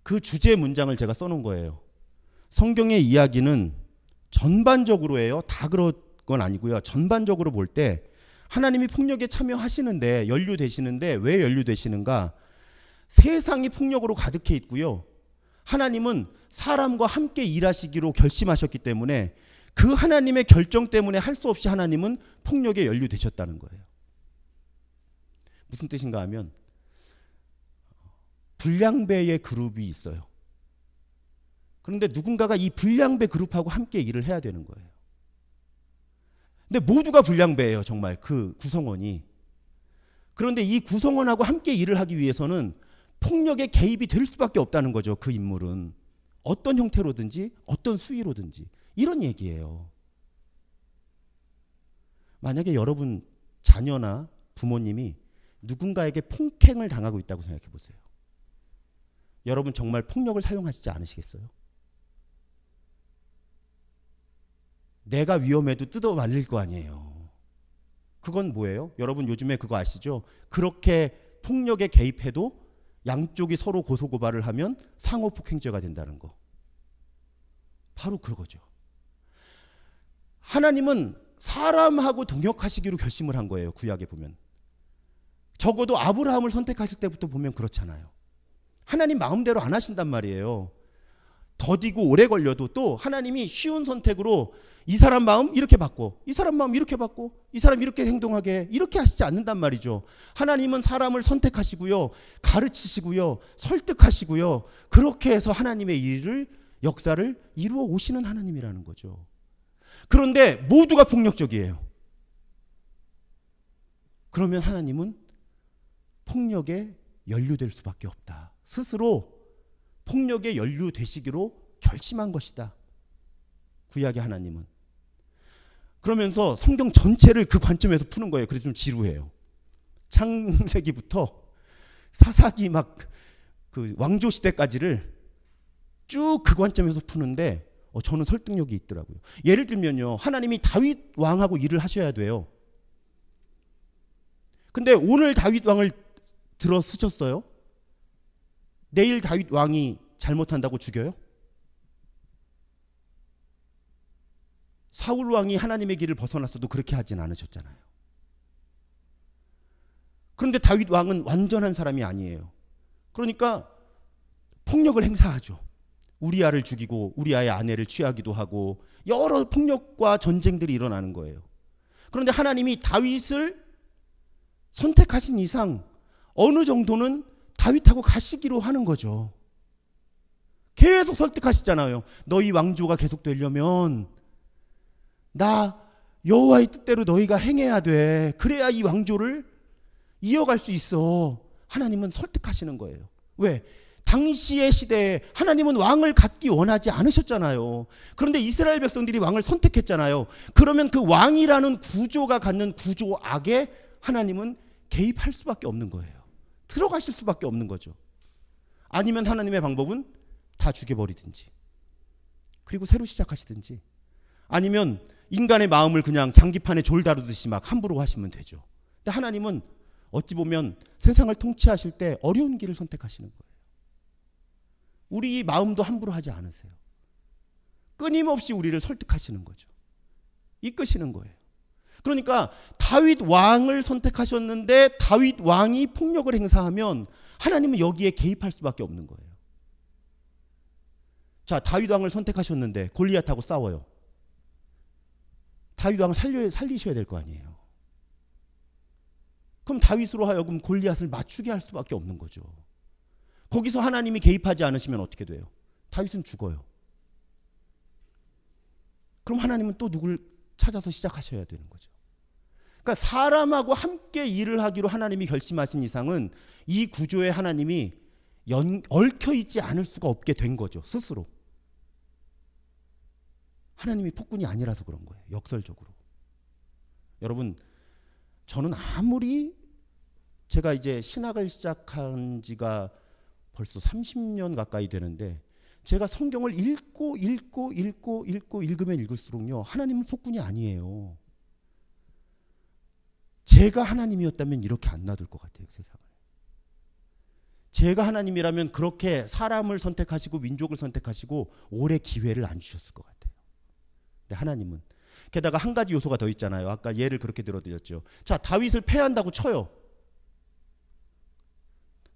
그 주제 문장을 제가 써놓은 거예요. 성경의 이야기는 전반적으로예요. 다 그런 건 아니고요. 전반적으로 볼 때 하나님이 폭력에 참여하시는데, 연루되시는데, 왜 연루되시는가? 세상이 폭력으로 가득해 있고요. 하나님은 사람과 함께 일하시기로 결심하셨기 때문에 그 하나님의 결정 때문에 할 수 없이 하나님은 폭력에 연루되셨다는 거예요. 무슨 뜻인가 하면, 불량배의 그룹이 있어요. 그런데 누군가가 이 불량배 그룹하고 함께 일을 해야 되는 거예요. 근데 모두가 불량배예요, 정말 그 구성원이. 그런데 이 구성원하고 함께 일을 하기 위해서는 폭력에 개입이 될 수밖에 없다는 거죠. 그 인물은 어떤 형태로든지 어떤 수위로든지. 이런 얘기예요. 만약에 여러분 자녀나 부모님이 누군가에게 폭행을 당하고 있다고 생각해 보세요. 여러분 정말 폭력을 사용하시지 않으시겠어요? 내가 위험해도 뜯어 말릴 거 아니에요. 그건 뭐예요? 여러분 요즘에 그거 아시죠? 그렇게 폭력에 개입해도 양쪽이 서로 고소고발을 하면 상호폭행죄가 된다는 거. 바로 그거죠. 하나님은 사람하고 동역하시기로 결심을 한 거예요. 구약에 보면. 적어도 아브라함을 선택하실 때부터 보면 그렇잖아요. 하나님 마음대로 안 하신단 말이에요. 더디고 오래 걸려도 또 하나님이 쉬운 선택으로 이 사람 마음 이렇게 바꿔, 이 사람 마음 이렇게 바꿔, 이 사람 이렇게 행동하게, 이렇게 하시지 않는단 말이죠. 하나님은 사람을 선택하시고요, 가르치시고요, 설득하시고요, 그렇게 해서 하나님의 일을, 역사를 이루어 오시는 하나님이라는 거죠. 그런데 모두가 폭력적이에요. 그러면 하나님은 폭력에 연루될 수밖에 없다. 스스로 폭력에 연루되시기로 결심한 것이다. 구약의 하나님은. 그러면서 성경 전체를 그 관점에서 푸는 거예요. 그래서 좀 지루해요. 창세기부터 사사기 막 그 왕조 시대까지를 쭉 그 관점에서 푸는데 저는 설득력이 있더라고요. 예를 들면요, 하나님이 다윗 왕하고 일을 하셔야 돼요. 근데 오늘 다윗 왕을 들어 쓰셨어요? 내일 다윗 왕이 잘못한다고 죽여요? 사울 왕이 하나님의 길을 벗어났어도 그렇게 하진 않으셨잖아요. 그런데 다윗 왕은 완전한 사람이 아니에요. 그러니까 폭력을 행사하죠. 우리아를 죽이고 우리아의 아내를 취하기도 하고 여러 폭력과 전쟁들이 일어나는 거예요. 그런데 하나님이 다윗을 선택하신 이상 어느 정도는 다윗하고 가시기로 하는 거죠. 계속 설득하시잖아요. 너희 왕조가 계속되려면 나 여호와의 뜻대로 너희가 행해야 돼. 그래야 이 왕조를 이어갈 수 있어. 하나님은 설득하시는 거예요. 왜? 당시의 시대에 하나님은 왕을 갖기 원하지 않으셨잖아요. 그런데 이스라엘 백성들이 왕을 선택했잖아요. 그러면 그 왕이라는 구조가 갖는 구조 악에 하나님은 개입할 수밖에 없는 거예요. 들어가실 수밖에 없는 거죠. 아니면 하나님의 방법은 다 죽여버리든지, 그리고 새로 시작하시든지, 아니면 인간의 마음을 그냥 장기판에 졸 다루듯이 막 함부로 하시면 되죠. 근데 하나님은 어찌 보면 세상을 통치하실 때 어려운 길을 선택하시는 거예요. 우리 마음도 함부로 하지 않으세요. 끊임없이 우리를 설득하시는 거죠. 이끄시는 거예요. 그러니까 다윗 왕을 선택하셨는데 다윗 왕이 폭력을 행사하면 하나님은 여기에 개입할 수밖에 없는 거예요. 자, 다윗 왕을 선택하셨는데 골리앗하고 싸워요. 다윗 왕을 살리셔야 될 거 아니에요. 그럼 다윗으로 하여금 골리앗을 맞추게 할 수밖에 없는 거죠. 거기서 하나님이 개입하지 않으시면 어떻게 돼요? 다윗은 죽어요. 그럼 하나님은 또 누굴 찾아서 시작하셔야 되는 거죠. 그러니까 사람하고 함께 일을 하기로 하나님이 결심하신 이상은 이 구조에 하나님이 얽혀 있지 않을 수가 없게 된 거죠. 스스로. 하나님이 폭군이 아니라서 그런 거예요. 역설적으로. 여러분, 저는 아무리 제가 이제 신학을 시작한 지가 벌써 30년 가까이 되는데 제가 성경을 읽으면 읽을수록요, 하나님은 폭군이 아니에요. 제가 하나님이었다면 이렇게 안 놔둘 것 같아요, 세상을. 제가 하나님이라면 그렇게 사람을 선택하시고 민족을 선택하시고 오래 기회를 안 주셨을 것 같아요. 근데 하나님은, 게다가 한 가지 요소가 더 있잖아요. 아까 예를 그렇게 들어드렸죠. 자, 다윗을 패한다고 쳐요.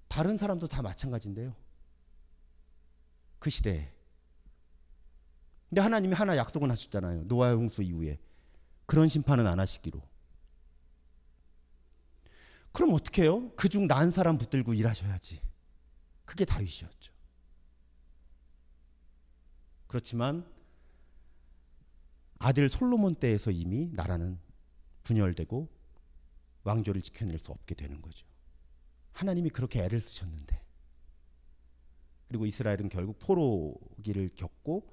다른 사람도 다 마찬가지인데요. 그 시대에. 근데 하나님이 하나 약속은 하셨잖아요. 노아의 홍수 이후에. 그런 심판은 안 하시기로. 그럼 어떻게 해요? 그중 나은 사람 붙들고 일하셔야지. 그게 다윗이었죠. 그렇지만 아들 솔로몬 때에서 이미 나라는 분열되고 왕조를 지켜낼 수 없게 되는 거죠. 하나님이 그렇게 애를 쓰셨는데, 그리고 이스라엘은 결국 포로기를 겪고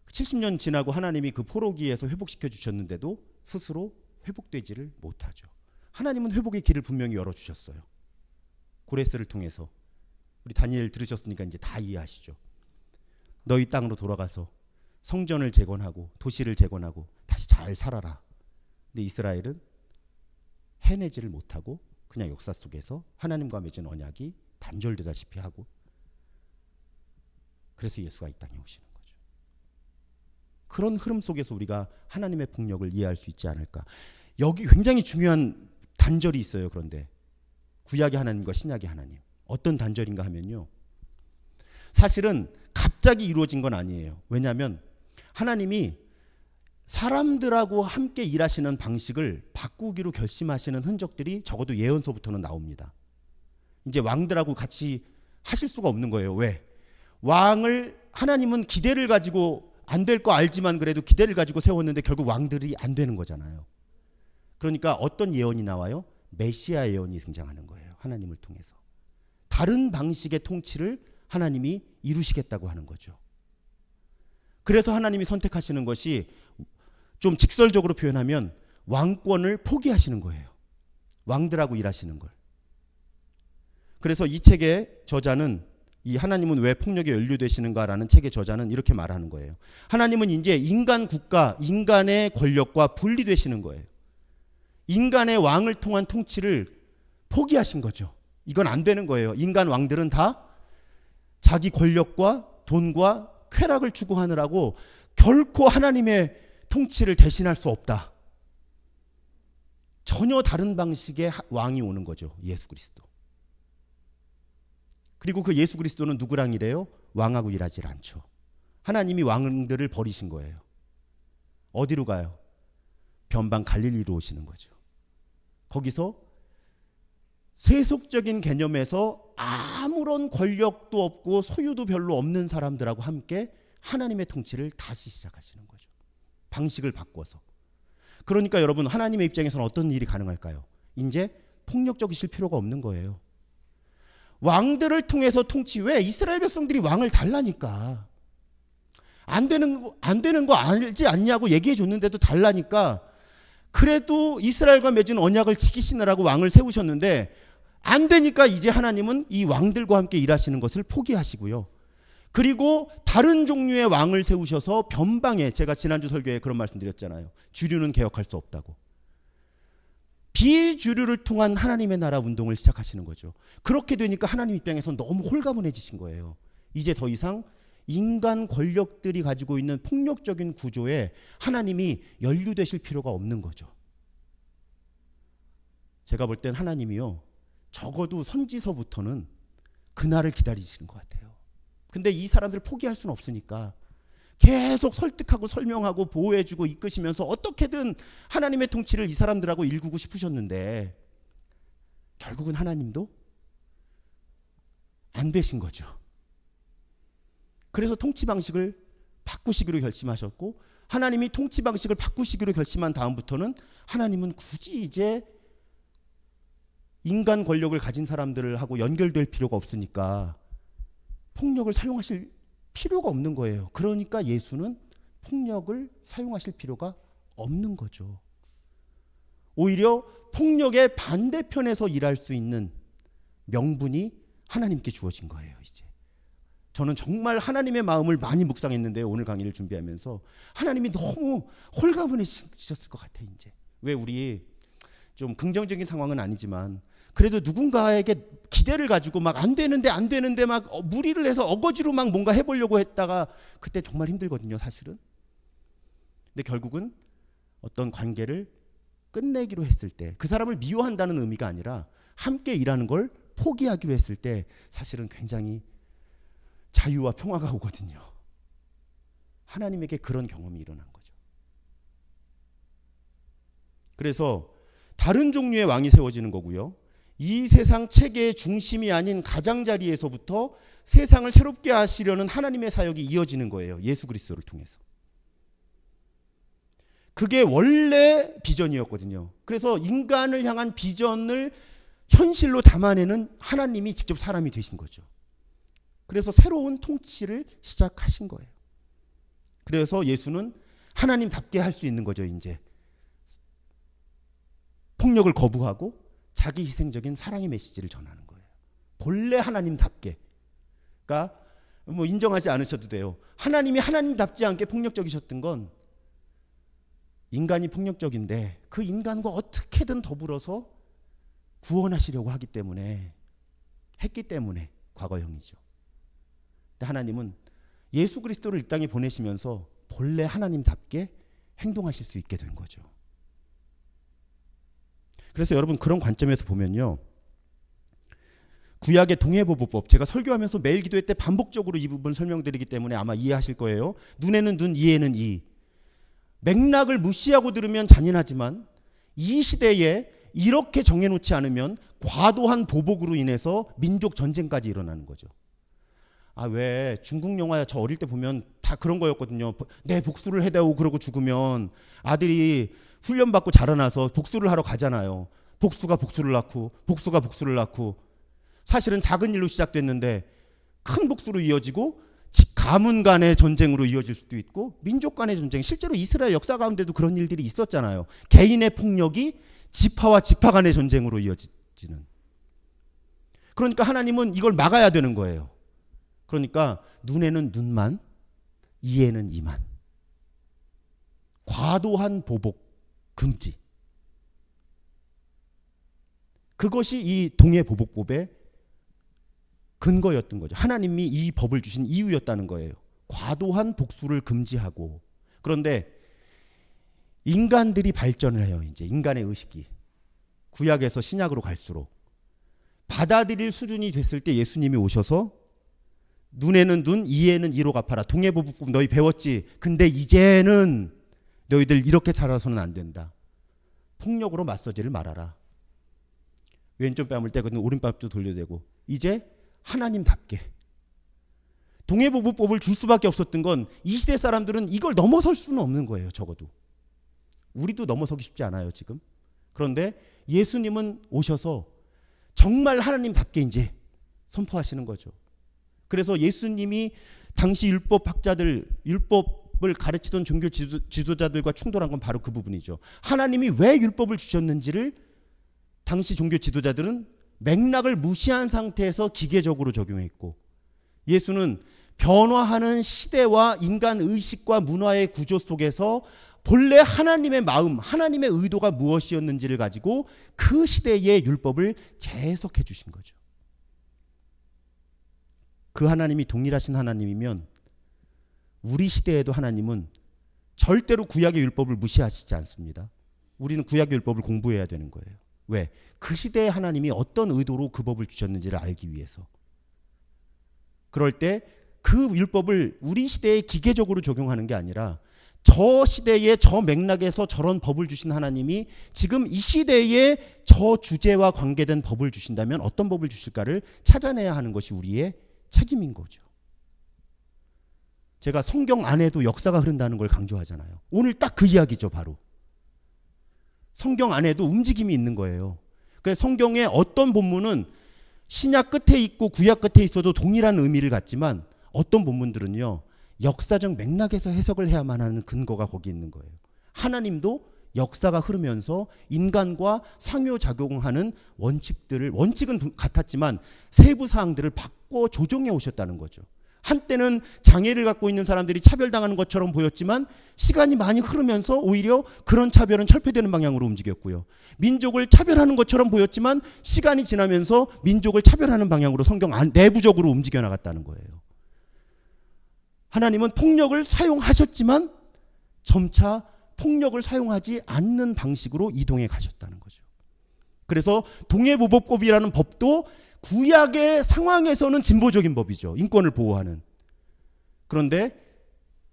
70년 지나고 하나님이 그 포로기에서 회복시켜 주셨는데도 스스로 회복되지를 못하죠. 하나님은 회복의 길을 분명히 열어주셨어요. 고레스를 통해서. 우리 다니엘 들으셨으니까 이제 다 이해하시죠. 너희 땅으로 돌아가서 성전을 재건하고 도시를 재건하고 다시 잘 살아라. 근데 이스라엘은 해내지를 못하고 그냥 역사 속에서 하나님과 맺은 언약이 단절되다시피 하고, 그래서 예수가 이 땅에 오시는 거죠. 그런 흐름 속에서 우리가 하나님의 폭력을 이해할 수 있지 않을까. 여기 굉장히 중요한 단절이 있어요. 그런데 구약의 하나님과 신약의 하나님, 어떤 단절인가 하면요, 사실은 갑자기 이루어진 건 아니에요. 왜냐하면 하나님이 사람들하고 함께 일하시는 방식을 바꾸기로 결심하시는 흔적들이 적어도 예언서부터는 나옵니다. 이제 왕들하고 같이 하실 수가 없는 거예요. 왜? 왕을, 하나님은 기대를 가지고 안 될 거 알지만 그래도 기대를 가지고 세웠는데 결국 왕들이 안 되는 거잖아요. 그러니까 어떤 예언이 나와요? 메시아 예언이 등장하는 거예요. 하나님을 통해서. 다른 방식의 통치를 하나님이 이루시겠다고 하는 거죠. 그래서 하나님이 선택하시는 것이 좀 직설적으로 표현하면 왕권을 포기하시는 거예요. 왕들하고 일하시는 걸. 그래서 이 책의 저자는, 이 하나님은 왜 폭력에 연루되시는가라는 책의 저자는 이렇게 말하는 거예요. 하나님은 이제 인간 국가, 인간의 권력과 분리되시는 거예요. 인간의 왕을 통한 통치를 포기하신 거죠. 이건 안 되는 거예요. 인간 왕들은 다 자기 권력과 돈과 쾌락을 추구하느라고 결코 하나님의 통치를 대신할 수 없다. 전혀 다른 방식의 왕이 오는 거죠. 예수 그리스도. 그리고 그 예수 그리스도는 누구랑 일해요? 왕하고 일하지 않죠. 하나님이 왕들을 버리신 거예요. 어디로 가요? 변방 갈릴리로 오시는 거죠. 거기서 세속적인 개념에서 아무런 권력도 없고 소유도 별로 없는 사람들하고 함께 하나님의 통치를 다시 시작하시는 거죠. 방식을 바꿔서. 그러니까 여러분, 하나님의 입장에서는 어떤 일이 가능할까요? 이제 폭력적이실 필요가 없는 거예요. 왕들을 통해서 통치, 왜? 이스라엘 백성들이 왕을 달라니까. 안 되는 거 알지 않냐고 얘기해 줬는데도 달라니까. 그래도 이스라엘과 맺은 언약을 지키시느라고 왕을 세우셨는데 안 되니까 이제 하나님은 이 왕들과 함께 일하시는 것을 포기하시고요. 그리고 다른 종류의 왕을 세우셔서 변방에, 제가 지난주 설교에 그런 말씀 드렸잖아요. 주류는 개혁할 수 없다고. 비주류를 통한 하나님의 나라 운동을 시작하시는 거죠. 그렇게 되니까 하나님 입장에서 너무 홀가분해지신 거예요. 이제 더 이상 인간 권력들이 가지고 있는 폭력적인 구조에 하나님이 연루되실 필요가 없는 거죠. 제가 볼 땐 하나님이요, 적어도 선지서부터는 그날을 기다리시는 것 같아요. 근데 이 사람들을 포기할 수는 없으니까 계속 설득하고 설명하고 보호해주고 이끄시면서 어떻게든 하나님의 통치를 이 사람들하고 일구고 싶으셨는데 결국은 하나님도 안 되신 거죠. 그래서 통치 방식을 바꾸시기로 결심하셨고, 하나님이 통치 방식을 바꾸시기로 결심한 다음부터는 하나님은 굳이 이제 인간 권력을 가진 사람들하고 연결될 필요가 없으니까 폭력을 사용하실 필요가 없는 거예요. 그러니까 예수는 폭력을 사용하실 필요가 없는 거죠. 오히려 폭력의 반대편에서 일할 수 있는 명분이 하나님께 주어진 거예요. 이제 저는 정말 하나님의 마음을 많이 묵상했는데요, 오늘 강의를 준비하면서 하나님이 너무 홀가분해지셨을 것 같아요. 이제 왜 우리 좀 긍정적인 상황은 아니지만 그래도 누군가에게 기대를 가지고 막 안 되는데 막 무리를 해서 어거지로 막 뭔가 해보려고 했다가 그때 정말 힘들거든요, 사실은. 근데 결국은 어떤 관계를 끝내기로 했을 때, 그 사람을 미워한다는 의미가 아니라 함께 일하는 걸 포기하기로 했을 때 사실은 굉장히 자유와 평화가 오거든요. 하나님에게 그런 경험이 일어난 거죠. 그래서 다른 종류의 왕이 세워지는 거고요. 이 세상 체계의 중심이 아닌 가장자리에서부터 세상을 새롭게 하시려는 하나님의 사역이 이어지는 거예요. 예수 그리스도를 통해서. 그게 원래 비전이었거든요. 그래서 인간을 향한 비전을 현실로 담아내는 하나님이 직접 사람이 되신 거죠. 그래서 새로운 통치를 시작하신 거예요. 그래서 예수는 하나님답게 할 수 있는 거죠. 이제 폭력을 거부하고 자기 희생적인 사랑의 메시지를 전하는 거예요. 본래 하나님답게. 그러니까 뭐 인정하지 않으셔도 돼요. 하나님이 하나님답지 않게 폭력적이셨던 건 인간이 폭력적인데 그 인간과 어떻게든 더불어서 구원하시려고 했기 때문에 과거형이죠. 근데 하나님은 예수 그리스도를 이 땅에 보내시면서 본래 하나님답게 행동하실 수 있게 된 거죠. 그래서 여러분, 그런 관점에서 보면요, 구약의 동해보보법, 제가 설교하면서 매일 기도회 때 반복적으로 이 부분 설명드리기 때문에 아마 이해하실 거예요. 눈에는 눈, 이에는 이. 맥락을 무시하고 들으면 잔인하지만 이 시대에 이렇게 정해놓지 않으면 과도한 보복으로 인해서 민족 전쟁까지 일어나는 거죠. 왜 중국 영화 저 어릴 때 보면 다 그런 거였거든요. 내 복수를 해대고 그러고 죽으면 아들이 훈련받고 자라나서 복수를 하러 가잖아요. 복수가 복수를 낳고 사실은 작은 일로 시작됐는데 큰 복수로 이어지고 가문 간의 전쟁으로 이어질 수도 있고 민족 간의 전쟁, 실제로 이스라엘 역사 가운데도 그런 일들이 있었잖아요. 개인의 폭력이 지파와 지파 간의 전쟁으로 이어지는. 그러니까 하나님은 이걸 막아야 되는 거예요. 그러니까 눈에는 눈만, 이에는 이만. 과도한 보복 금지. 그것이 이 동해보복법의 근거였던 거죠. 하나님이 이 법을 주신 이유였다는 거예요. 과도한 복수를 금지하고. 그런데 인간들이 발전을 해요. 이제 인간의 의식이 구약에서 신약으로 갈수록 받아들일 수준이 됐을 때 예수님이 오셔서 눈에는 눈, 이에는 이로 갚아라. 동해보복법 너희 배웠지? 근데 이제는 너희들 이렇게 살아서는 안 된다. 폭력으로 맞서지를 말아라. 왼쪽 뺨을 떼거든 오른뺨도 돌려대고. 이제 하나님답게 동해보복법을 줄 수밖에 없었던 건 이 시대 사람들은 이걸 넘어설 수는 없는 거예요. 적어도 우리도 넘어서기 쉽지 않아요 지금. 그런데 예수님은 오셔서 정말 하나님답게 이제 선포하시는 거죠. 그래서 예수님이 당시 율법학자들, 율법을 가르치던 종교 지도자들과 충돌한 건 바로 그 부분이죠. 하나님이 왜 율법을 주셨는지를 당시 종교 지도자들은 맥락을 무시한 상태에서 기계적으로 적용했고, 예수는 변화하는 시대와 인간 의식과 문화의 구조 속에서 본래 하나님의 마음, 하나님의 의도가 무엇이었는지를 가지고 그 시대의 율법을 재해석해 주신 거죠. 그 하나님이 동일하신 하나님이면 우리 시대에도 하나님은 절대로 구약의 율법을 무시하시지 않습니다. 우리는 구약의 율법을 공부해야 되는 거예요. 왜? 그 시대의 하나님이 어떤 의도로 그 법을 주셨는지를 알기 위해서. 그럴 때 그 율법을 우리 시대에 기계적으로 적용하는 게 아니라 저 시대의 저 맥락에서 저런 법을 주신 하나님이 지금 이 시대에 저 주제와 관계된 법을 주신다면 어떤 법을 주실까를 찾아내야 하는 것이 우리의 책임인 거죠. 제가 성경 안에도 역사가 흐른다는 걸 강조하잖아요. 오늘 딱 그 이야기죠. 바로 성경 안에도 움직임이 있는 거예요. 그래서 성경의 어떤 본문은 신약 끝에 있고 구약 끝에 있어도 동일한 의미를 갖지만 어떤 본문들은요 역사적 맥락에서 해석을 해야만 하는 근거가 거기 있는 거예요. 하나님도 역사가 흐르면서 인간과 상호작용하는 원칙은 같았지만 세부 사항들을 바꿔 조정해 오셨다는 거죠. 한때는 장애를 갖고 있는 사람들이 차별당하는 것처럼 보였지만 시간이 많이 흐르면서 오히려 그런 차별은 철폐되는 방향으로 움직였고요. 민족을 차별하는 것처럼 보였지만 시간이 지나면서 민족을 차별하는 방향으로 성경 내부적으로 움직여 나갔다는 거예요. 하나님은 폭력을 사용하셨지만 점차 폭력을 사용하지 않는 방식으로 이동해 가셨다는 거죠. 그래서 동해보복법이라는 법도 구약의 상황에서는 진보적인 법이죠. 인권을 보호하는. 그런데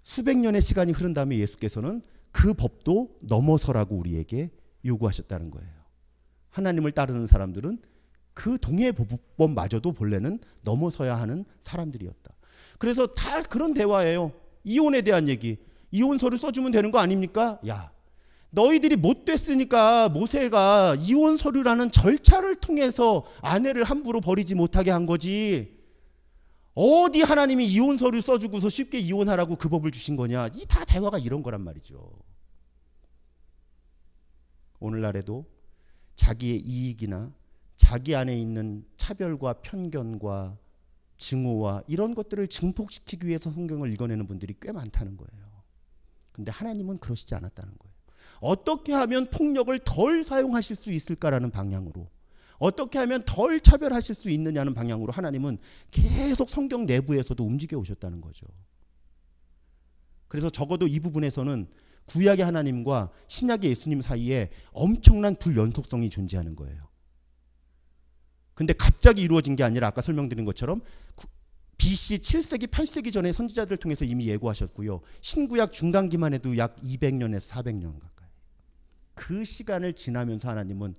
수백 년의 시간이 흐른 다음에 예수께서는 그 법도 넘어서라고 우리에게 요구하셨다는 거예요. 하나님을 따르는 사람들은 그 동해보복법마저도 본래는 넘어서야 하는 사람들이었다. 그래서 다 그런 대화예요. 이혼에 대한 얘기. 이혼서를 써주면 되는 거 아닙니까? 야, 너희들이 못 됐으니까 모세가 이혼 서류라는 절차를 통해서 아내를 함부로 버리지 못하게 한 거지. 어디 하나님이 이혼 서류 써주고서 쉽게 이혼하라고 그 법을 주신 거냐. 이 다 대화가 이런 거란 말이죠. 오늘날에도 자기의 이익이나 자기 안에 있는 차별과 편견과 증오와 이런 것들을 증폭시키기 위해서 성경을 읽어내는 분들이 꽤 많다는 거예요. 근데 하나님은 그러시지 않았다는 거예요. 어떻게 하면 폭력을 덜 사용하실 수 있을까라는 방향으로, 어떻게 하면 덜 차별하실 수 있느냐는 방향으로 하나님은 계속 성경 내부에서도 움직여 오셨다는 거죠. 그래서 적어도 이 부분에서는 구약의 하나님과 신약의 예수님 사이에 엄청난 불연속성이 존재하는 거예요. 근데 갑자기 이루어진 게 아니라 아까 설명드린 것처럼 BC 7세기 8세기 전에 선지자들을 통해서 이미 예고하셨고요. 신구약 중간기만 해도 약 200년에서 400년 가까이. 그 시간을 지나면서 하나님은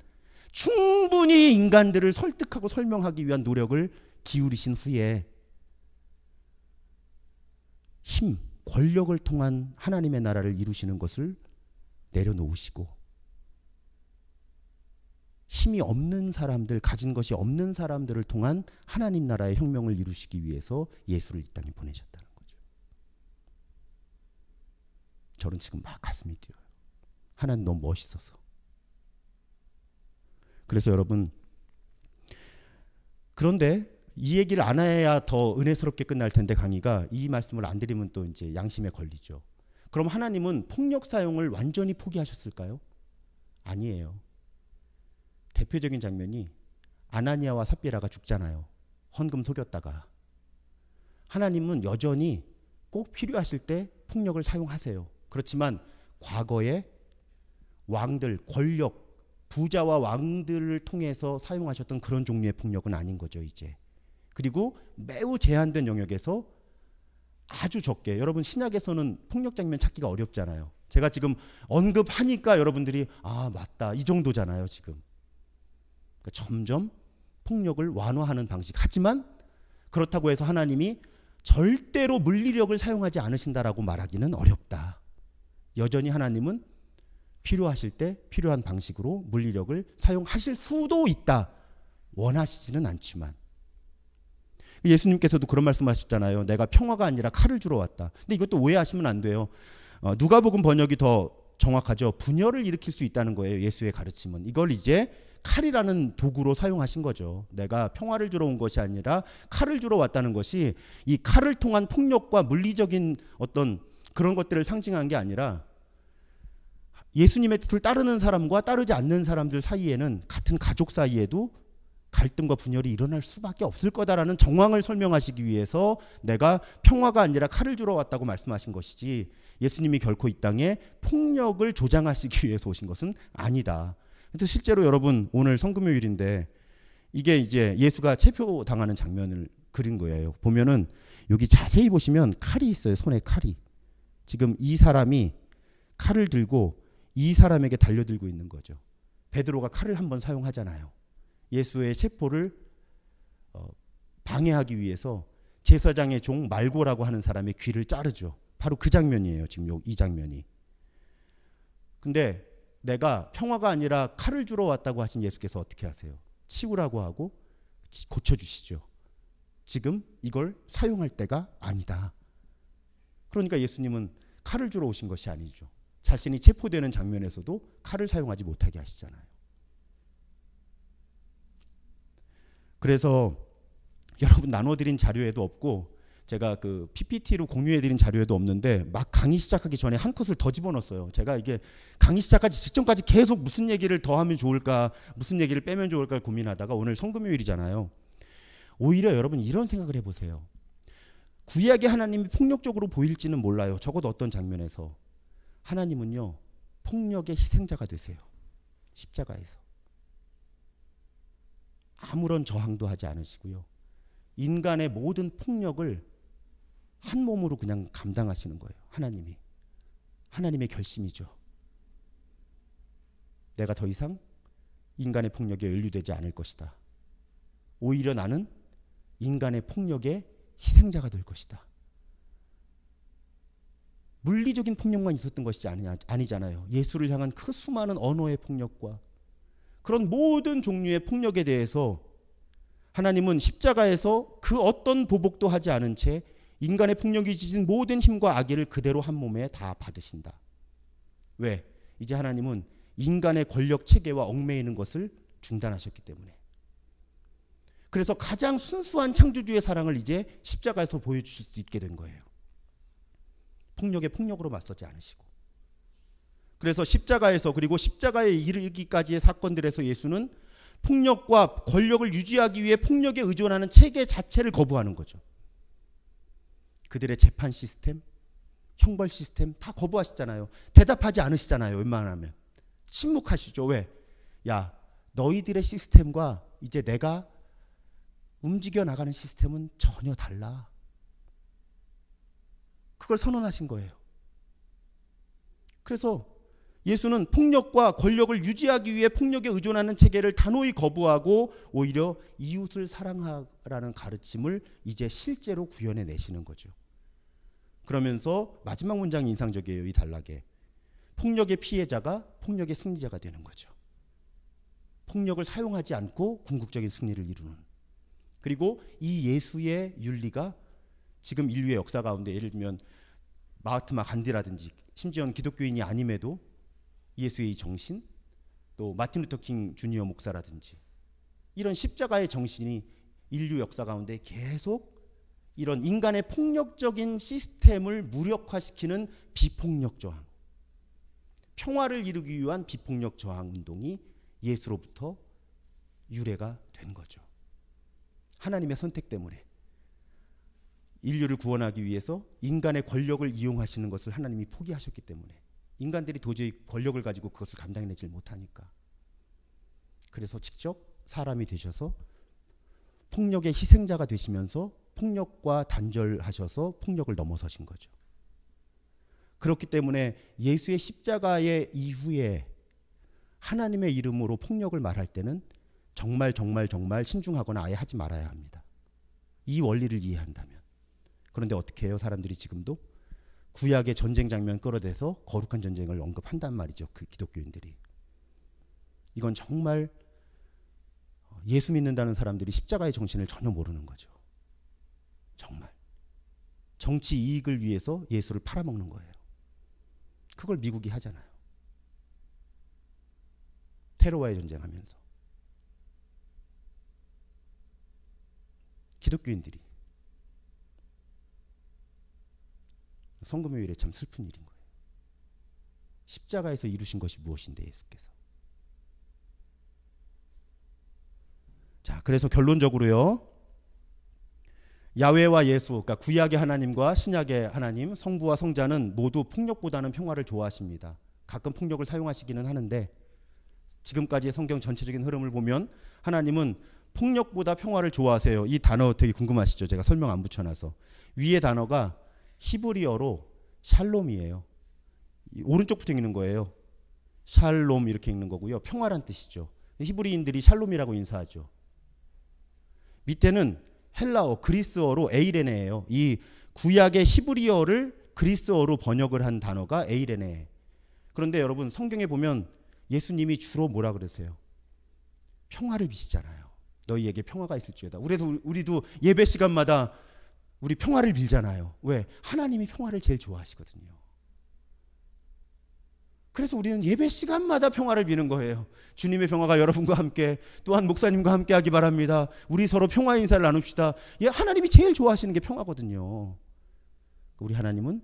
충분히 인간들을 설득하고 설명하기 위한 노력을 기울이신 후에 힘, 권력을 통한 하나님의 나라를 이루시는 것을 내려놓으시고 힘이 없는 사람들, 가진 것이 없는 사람들을 통한 하나님 나라의 혁명을 이루시기 위해서 예수를 이 땅에 보내셨다는 거죠. 저는 지금 막 가슴이 뛰어요. 하나님 너무 멋있어서. 그래서 여러분, 그런데 이 얘기를 안 해야 더 은혜스럽게 끝날 텐데 강의가 이 말씀을 안 드리면 또 이제 양심에 걸리죠. 그럼 하나님은 폭력 사용을 완전히 포기하셨을까요? 아니에요. 대표적인 장면이 아나니아와 삽비라가 죽잖아요. 헌금 속였다가. 하나님은 여전히 꼭 필요하실 때 폭력을 사용하세요. 그렇지만 과거에 왕들, 권력, 부자와 왕들을 통해서 사용하셨던 그런 종류의 폭력은 아닌 거죠, 이제. 그리고 매우 제한된 영역에서 아주 적게, 여러분 신약에서는 폭력 장면 찾기가 어렵잖아요. 제가 지금 언급하니까 여러분들이 아 맞다 이 정도잖아요 지금. 그러니까 점점 폭력을 완화하는 방식. 하지만 그렇다고 해서 하나님이 절대로 물리력을 사용하지 않으신다라고 말하기는 어렵다. 여전히 하나님은 필요하실 때 필요한 방식으로 물리력을 사용하실 수도 있다. 원하시지는 않지만. 예수님께서도 그런 말씀하셨잖아요. 내가 평화가 아니라 칼을 주러 왔다. 근데 이것도 오해하시면 안 돼요. 누가복음 번역이 더 정확하죠. 분열을 일으킬 수 있다는 거예요. 예수의 가르침은. 이걸 이제 칼이라는 도구로 사용하신 거죠. 내가 평화를 주러 온 것이 아니라 칼을 주러 왔다는 것이 이 칼을 통한 폭력과 물리적인 어떤 그런 것들을 상징한 게 아니라 예수님의 뜻을 따르는 사람과 따르지 않는 사람들 사이에는 같은 가족 사이에도 갈등과 분열이 일어날 수밖에 없을 거다라는 정황을 설명하시기 위해서 내가 평화가 아니라 칼을 주러 왔다고 말씀하신 것이지 예수님이 결코 이 땅에 폭력을 조장하시기 위해서 오신 것은 아니다. 근데 실제로 여러분 오늘 성금요일인데 이게 이제 예수가 체포당하는 장면을 그린 거예요. 보면은 여기 자세히 보시면 칼이 있어요. 손에 칼이. 지금 이 사람이 칼을 들고 이 사람에게 달려들고 있는 거죠. 베드로가 칼을 한번 사용하잖아요. 예수의 체포를 방해하기 위해서 제사장의 종 말고라고 하는 사람의 귀를 자르죠. 바로 그 장면이에요. 지금 이 장면이. 근데 내가 평화가 아니라 칼을 주러 왔다고 하신 예수께서 어떻게 하세요? 치우라고 하고 고쳐주시죠. 지금 이걸 사용할 때가 아니다. 그러니까 예수님은 칼을 주러 오신 것이 아니죠. 자신이 체포되는 장면에서도 칼을 사용하지 못하게 하시잖아요. 그래서 여러분 나눠드린 자료에도 없고 제가 그 PPT로 공유해드린 자료에도 없는데 막 강의 시작하기 전에 한 컷을 더 집어넣었어요. 제가 이게 강의 시작하기 직전까지 계속 무슨 얘기를 더 하면 좋을까, 무슨 얘기를 빼면 좋을까 고민하다가 오늘 성금요일이잖아요. 오히려 여러분 이런 생각을 해보세요. 구약의 하나님이 폭력적으로 보일지는 몰라요. 적어도 어떤 장면에서. 하나님은요 폭력의 희생자가 되세요. 십자가에서. 아무런 저항도 하지 않으시고요. 인간의 모든 폭력을 한 몸으로 그냥 감당하시는 거예요. 하나님이. 하나님의 결심이죠. 내가 더 이상 인간의 폭력에 연루되지 않을 것이다. 오히려 나는 인간의 폭력의 희생자가 될 것이다. 물리적인 폭력만 있었던 것이 아니잖아요. 예수를 향한 그 수많은 언어의 폭력과 그런 모든 종류의 폭력에 대해서 하나님은 십자가에서 그 어떤 보복도 하지 않은 채 인간의 폭력이 지진 모든 힘과 악의를 그대로 한 몸에 다 받으신다. 왜? 이제 하나님은 인간의 권력 체계와 얽매이는 것을 중단하셨기 때문에. 그래서 가장 순수한 창조주의 사랑을 이제 십자가에서 보여주실 수 있게 된 거예요. 폭력에 폭력으로 맞서지 않으시고. 그래서 십자가에서 그리고 십자가에 이르기까지의 사건들에서 예수는 폭력과 권력을 유지하기 위해 폭력에 의존하는 체계 자체를 거부하는 거죠. 그들의 재판 시스템, 형벌 시스템 다 거부하시잖아요. 대답하지 않으시잖아요. 웬만하면. 침묵하시죠. 왜? 야, 너희들의 시스템과 이제 내가 움직여 나가는 시스템은 전혀 달라. 그걸 선언하신 거예요. 그래서 예수는 폭력과 권력을 유지하기 위해 폭력에 의존하는 체계를 단호히 거부하고 오히려 이웃을 사랑하라는 가르침을 이제 실제로 구현해 내시는 거죠. 그러면서 마지막 문장이 인상적이에요. 이 단락에. 폭력의 피해자가 폭력의 승리자가 되는 거죠. 폭력을 사용하지 않고 궁극적인 승리를 이루는. 그리고 이 예수의 윤리가 지금 인류의 역사 가운데 예를 들면 마하트마 간디라든지 심지어는 기독교인이 아님에도 예수의 정신, 또 마틴 루터 킹 주니어 목사라든지 이런 십자가의 정신이 인류 역사 가운데 계속 이런 인간의 폭력적인 시스템을 무력화시키는 비폭력 저항, 평화를 이루기 위한 비폭력 저항 운동이 예수로부터 유래가 된 거죠. 하나님의 선택 때문에 인류를 구원하기 위해서 인간의 권력을 이용하시는 것을 하나님이 포기하셨기 때문에 인간들이 도저히 권력을 가지고 그것을 감당해내지 못하니까, 그래서 직접 사람이 되셔서 폭력의 희생자가 되시면서 폭력과 단절하셔서 폭력을 넘어서신 거죠. 그렇기 때문에 예수의 십자가의 이후에 하나님의 이름으로 폭력을 말할 때는 정말 신중하거나 아예 하지 말아야 합니다. 이 원리를 이해한다면. 그런데 어떻게 해요? 사람들이 지금도 구약의 전쟁 장면 끌어대서 거룩한 전쟁을 언급한단 말이죠. 그 기독교인들이. 이건 정말 예수 믿는다는 사람들이 십자가의 정신을 전혀 모르는 거죠. 정말 정치 이익을 위해서 예수를 팔아먹는 거예요. 그걸 미국이 하잖아요. 테러와의 전쟁하면서. 기독교인들이 성금요일에 참 슬픈 일인 거예요. 십자가에서 이루신 것이 무엇인데 예수께서. 자, 그래서 결론적으로요, 야훼와 예수, 그러니까 구약의 하나님과 신약의 하나님, 성부와 성자는 모두 폭력보다는 평화를 좋아하십니다. 가끔 폭력을 사용하시기는 하는데 지금까지의 성경 전체적인 흐름을 보면 하나님은 폭력보다 평화를 좋아하세요. 이 단어 되게 궁금하시죠? 제가 설명 안 붙여놔서. 위에 단어가 히브리어로 샬롬이에요. 오른쪽 붙어 있는 거예요. 샬롬 이렇게 읽는 거고요. 평화란 뜻이죠. 히브리인들이 샬롬이라고 인사하죠. 밑에는 헬라어, 그리스어로 에이레네예요. 이 구약의 히브리어를 그리스어로 번역을 한 단어가 에이레네. 그런데 여러분 성경에 보면 예수님이 주로 뭐라 그러세요? 평화를 비시잖아요. 너희에게 평화가 있을지어다. 우리도 예배 시간마다 우리 평화를 빌잖아요. 왜? 하나님이 평화를 제일 좋아하시거든요. 그래서 우리는 예배 시간마다 평화를 비는 거예요. 주님의 평화가 여러분과 함께, 또한 목사님과 함께 하기 바랍니다. 우리 서로 평화 인사를 나눕시다. 예, 하나님이 제일 좋아하시는 게 평화거든요. 우리 하나님은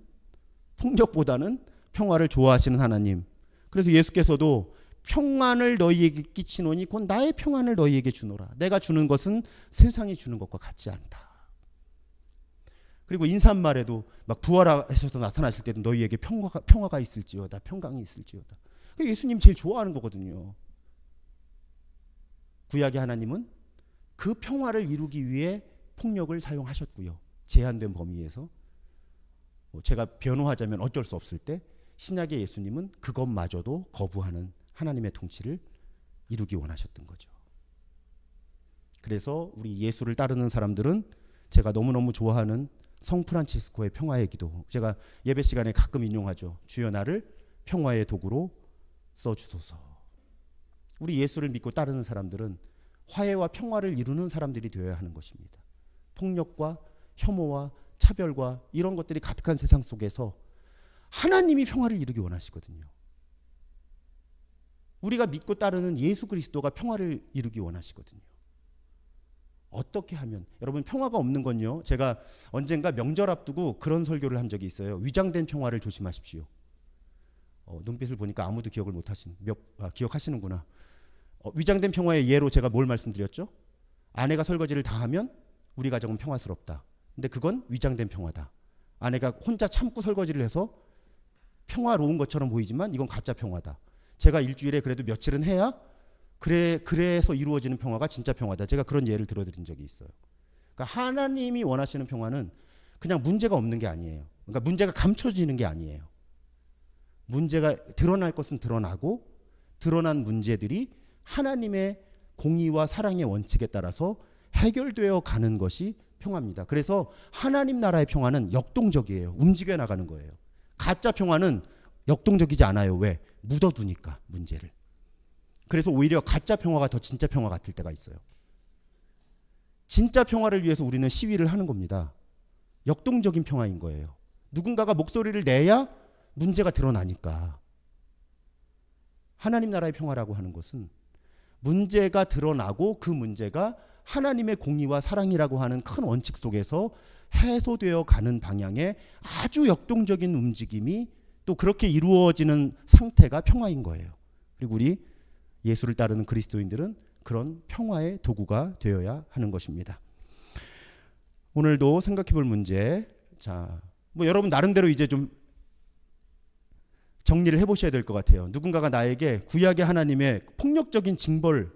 폭력보다는 평화를 좋아하시는 하나님. 그래서 예수께서도 평안을 너희에게 끼치노니 곧 나의 평안을 너희에게 주노라. 내가 주는 것은 세상이 주는 것과 같지 않다. 그리고 인사말에도 막 부활하셔서 나타나실 때도 너희에게 평화가 있을지어다, 평강이 있을지어다. 예수님 제일 좋아하는 거거든요. 구약의 하나님은 그 평화를 이루기 위해 폭력을 사용하셨고요. 제한된 범위에서. 제가 변호하자면 어쩔 수 없을 때 신약의 예수님은 그것마저도 거부하는 하나님의 통치를 이루기 원하셨던 거죠. 그래서 우리 예수를 따르는 사람들은 제가 너무너무 좋아하는 성 프란치스코의 평화의 기도, 제가 예배 시간에 가끔 인용하죠. 주여 나를 평화의 도구로 써주소서. 우리 예수를 믿고 따르는 사람들은 화해와 평화를 이루는 사람들이 되어야 하는 것입니다. 폭력과 혐오와 차별과 이런 것들이 가득한 세상 속에서 하나님이 평화를 이루기 원하시거든요. 우리가 믿고 따르는 예수 그리스도가 평화를 이루기 원하시거든요. 어떻게 하면, 여러분 평화가 없는 건요, 제가 언젠가 명절 앞두고 그런 설교를 한 적이 있어요. 위장된 평화를 조심하십시오. 눈빛을 보니까 아무도 기억을 못 하시는, 기억하시는구나. 위장된 평화의 예로 제가 뭘 말씀드렸죠? 아내가 설거지를 다 하면 우리 가정은 평화스럽다. 근데 그건 위장된 평화다. 아내가 혼자 참고 설거지를 해서 평화로운 것처럼 보이지만 이건 가짜 평화다. 제가 일주일에 그래도 며칠은 해야 그래서 이루어지는 평화가 진짜 평화다. 제가 그런 예를 들어드린 적이 있어요. 그러니까 하나님이 원하시는 평화는 그냥 문제가 없는 게 아니에요. 그러니까 문제가 감춰지는 게 아니에요. 문제가 드러날 것은 드러나고, 드러난 문제들이 하나님의 공의와 사랑의 원칙에 따라서 해결되어 가는 것이 평화입니다. 그래서 하나님 나라의 평화는 역동적이에요. 움직여 나가는 거예요. 가짜 평화는 역동적이지 않아요. 왜? 묻어두니까 문제를. 그래서 오히려 가짜 평화가 더 진짜 평화 같을 때가 있어요. 진짜 평화를 위해서 우리는 시위를 하는 겁니다. 역동적인 평화인 거예요. 누군가가 목소리를 내야 문제가 드러나니까. 하나님 나라의 평화라고 하는 것은 문제가 드러나고 그 문제가 하나님의 공의와 사랑이라고 하는 큰 원칙 속에서 해소되어 가는 방향의 아주 역동적인 움직임이 또 그렇게 이루어지는 상태가 평화인 거예요. 그리고 우리 예수를 따르는 그리스도인들은 그런 평화의 도구가 되어야 하는 것입니다. 오늘도 생각해 볼 문제, 자, 여러분 나름대로 이제 좀 정리를 해보셔야 될 것 같아요. 누군가가 나에게 구약의 하나님의 폭력적인 징벌,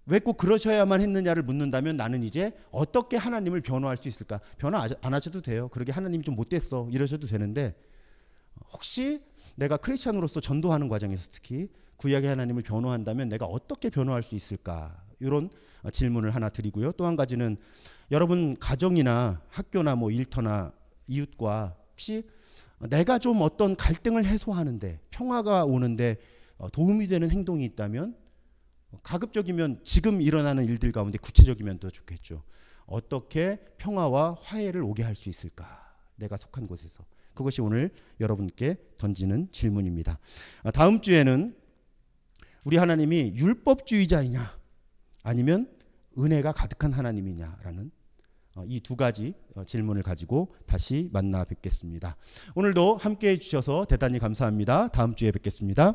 왜 꼭 그러셔야만 했느냐를 묻는다면 나는 이제 어떻게 하나님을 변호할 수 있을까? 변호 안 하셔도 돼요. 그러게 하나님이 좀 못됐어 이러셔도 되는데, 혹시 내가 크리스찬으로서 전도하는 과정에서 특히 구약의 하나님을 변호한다면 내가 어떻게 변호할 수 있을까? 이런 질문을 하나 드리고요. 또 한 가지는 여러분 가정이나 학교나 일터나 이웃과 혹시 내가 좀 어떤 갈등을 해소하는데 평화가 오는데 도움이 되는 행동이 있다면, 가급적이면 지금 일어나는 일들 가운데 구체적이면 더 좋겠죠. 어떻게 평화와 화해를 오게 할 수 있을까? 내가 속한 곳에서. 그것이 오늘 여러분께 던지는 질문입니다. 다음 주에는 우리 하나님이 율법주의자이냐 아니면 은혜가 가득한 하나님이냐라는 이 두 가지 질문을 가지고 다시 만나 뵙겠습니다. 오늘도 함께해 주셔서 대단히 감사합니다. 다음 주에 뵙겠습니다.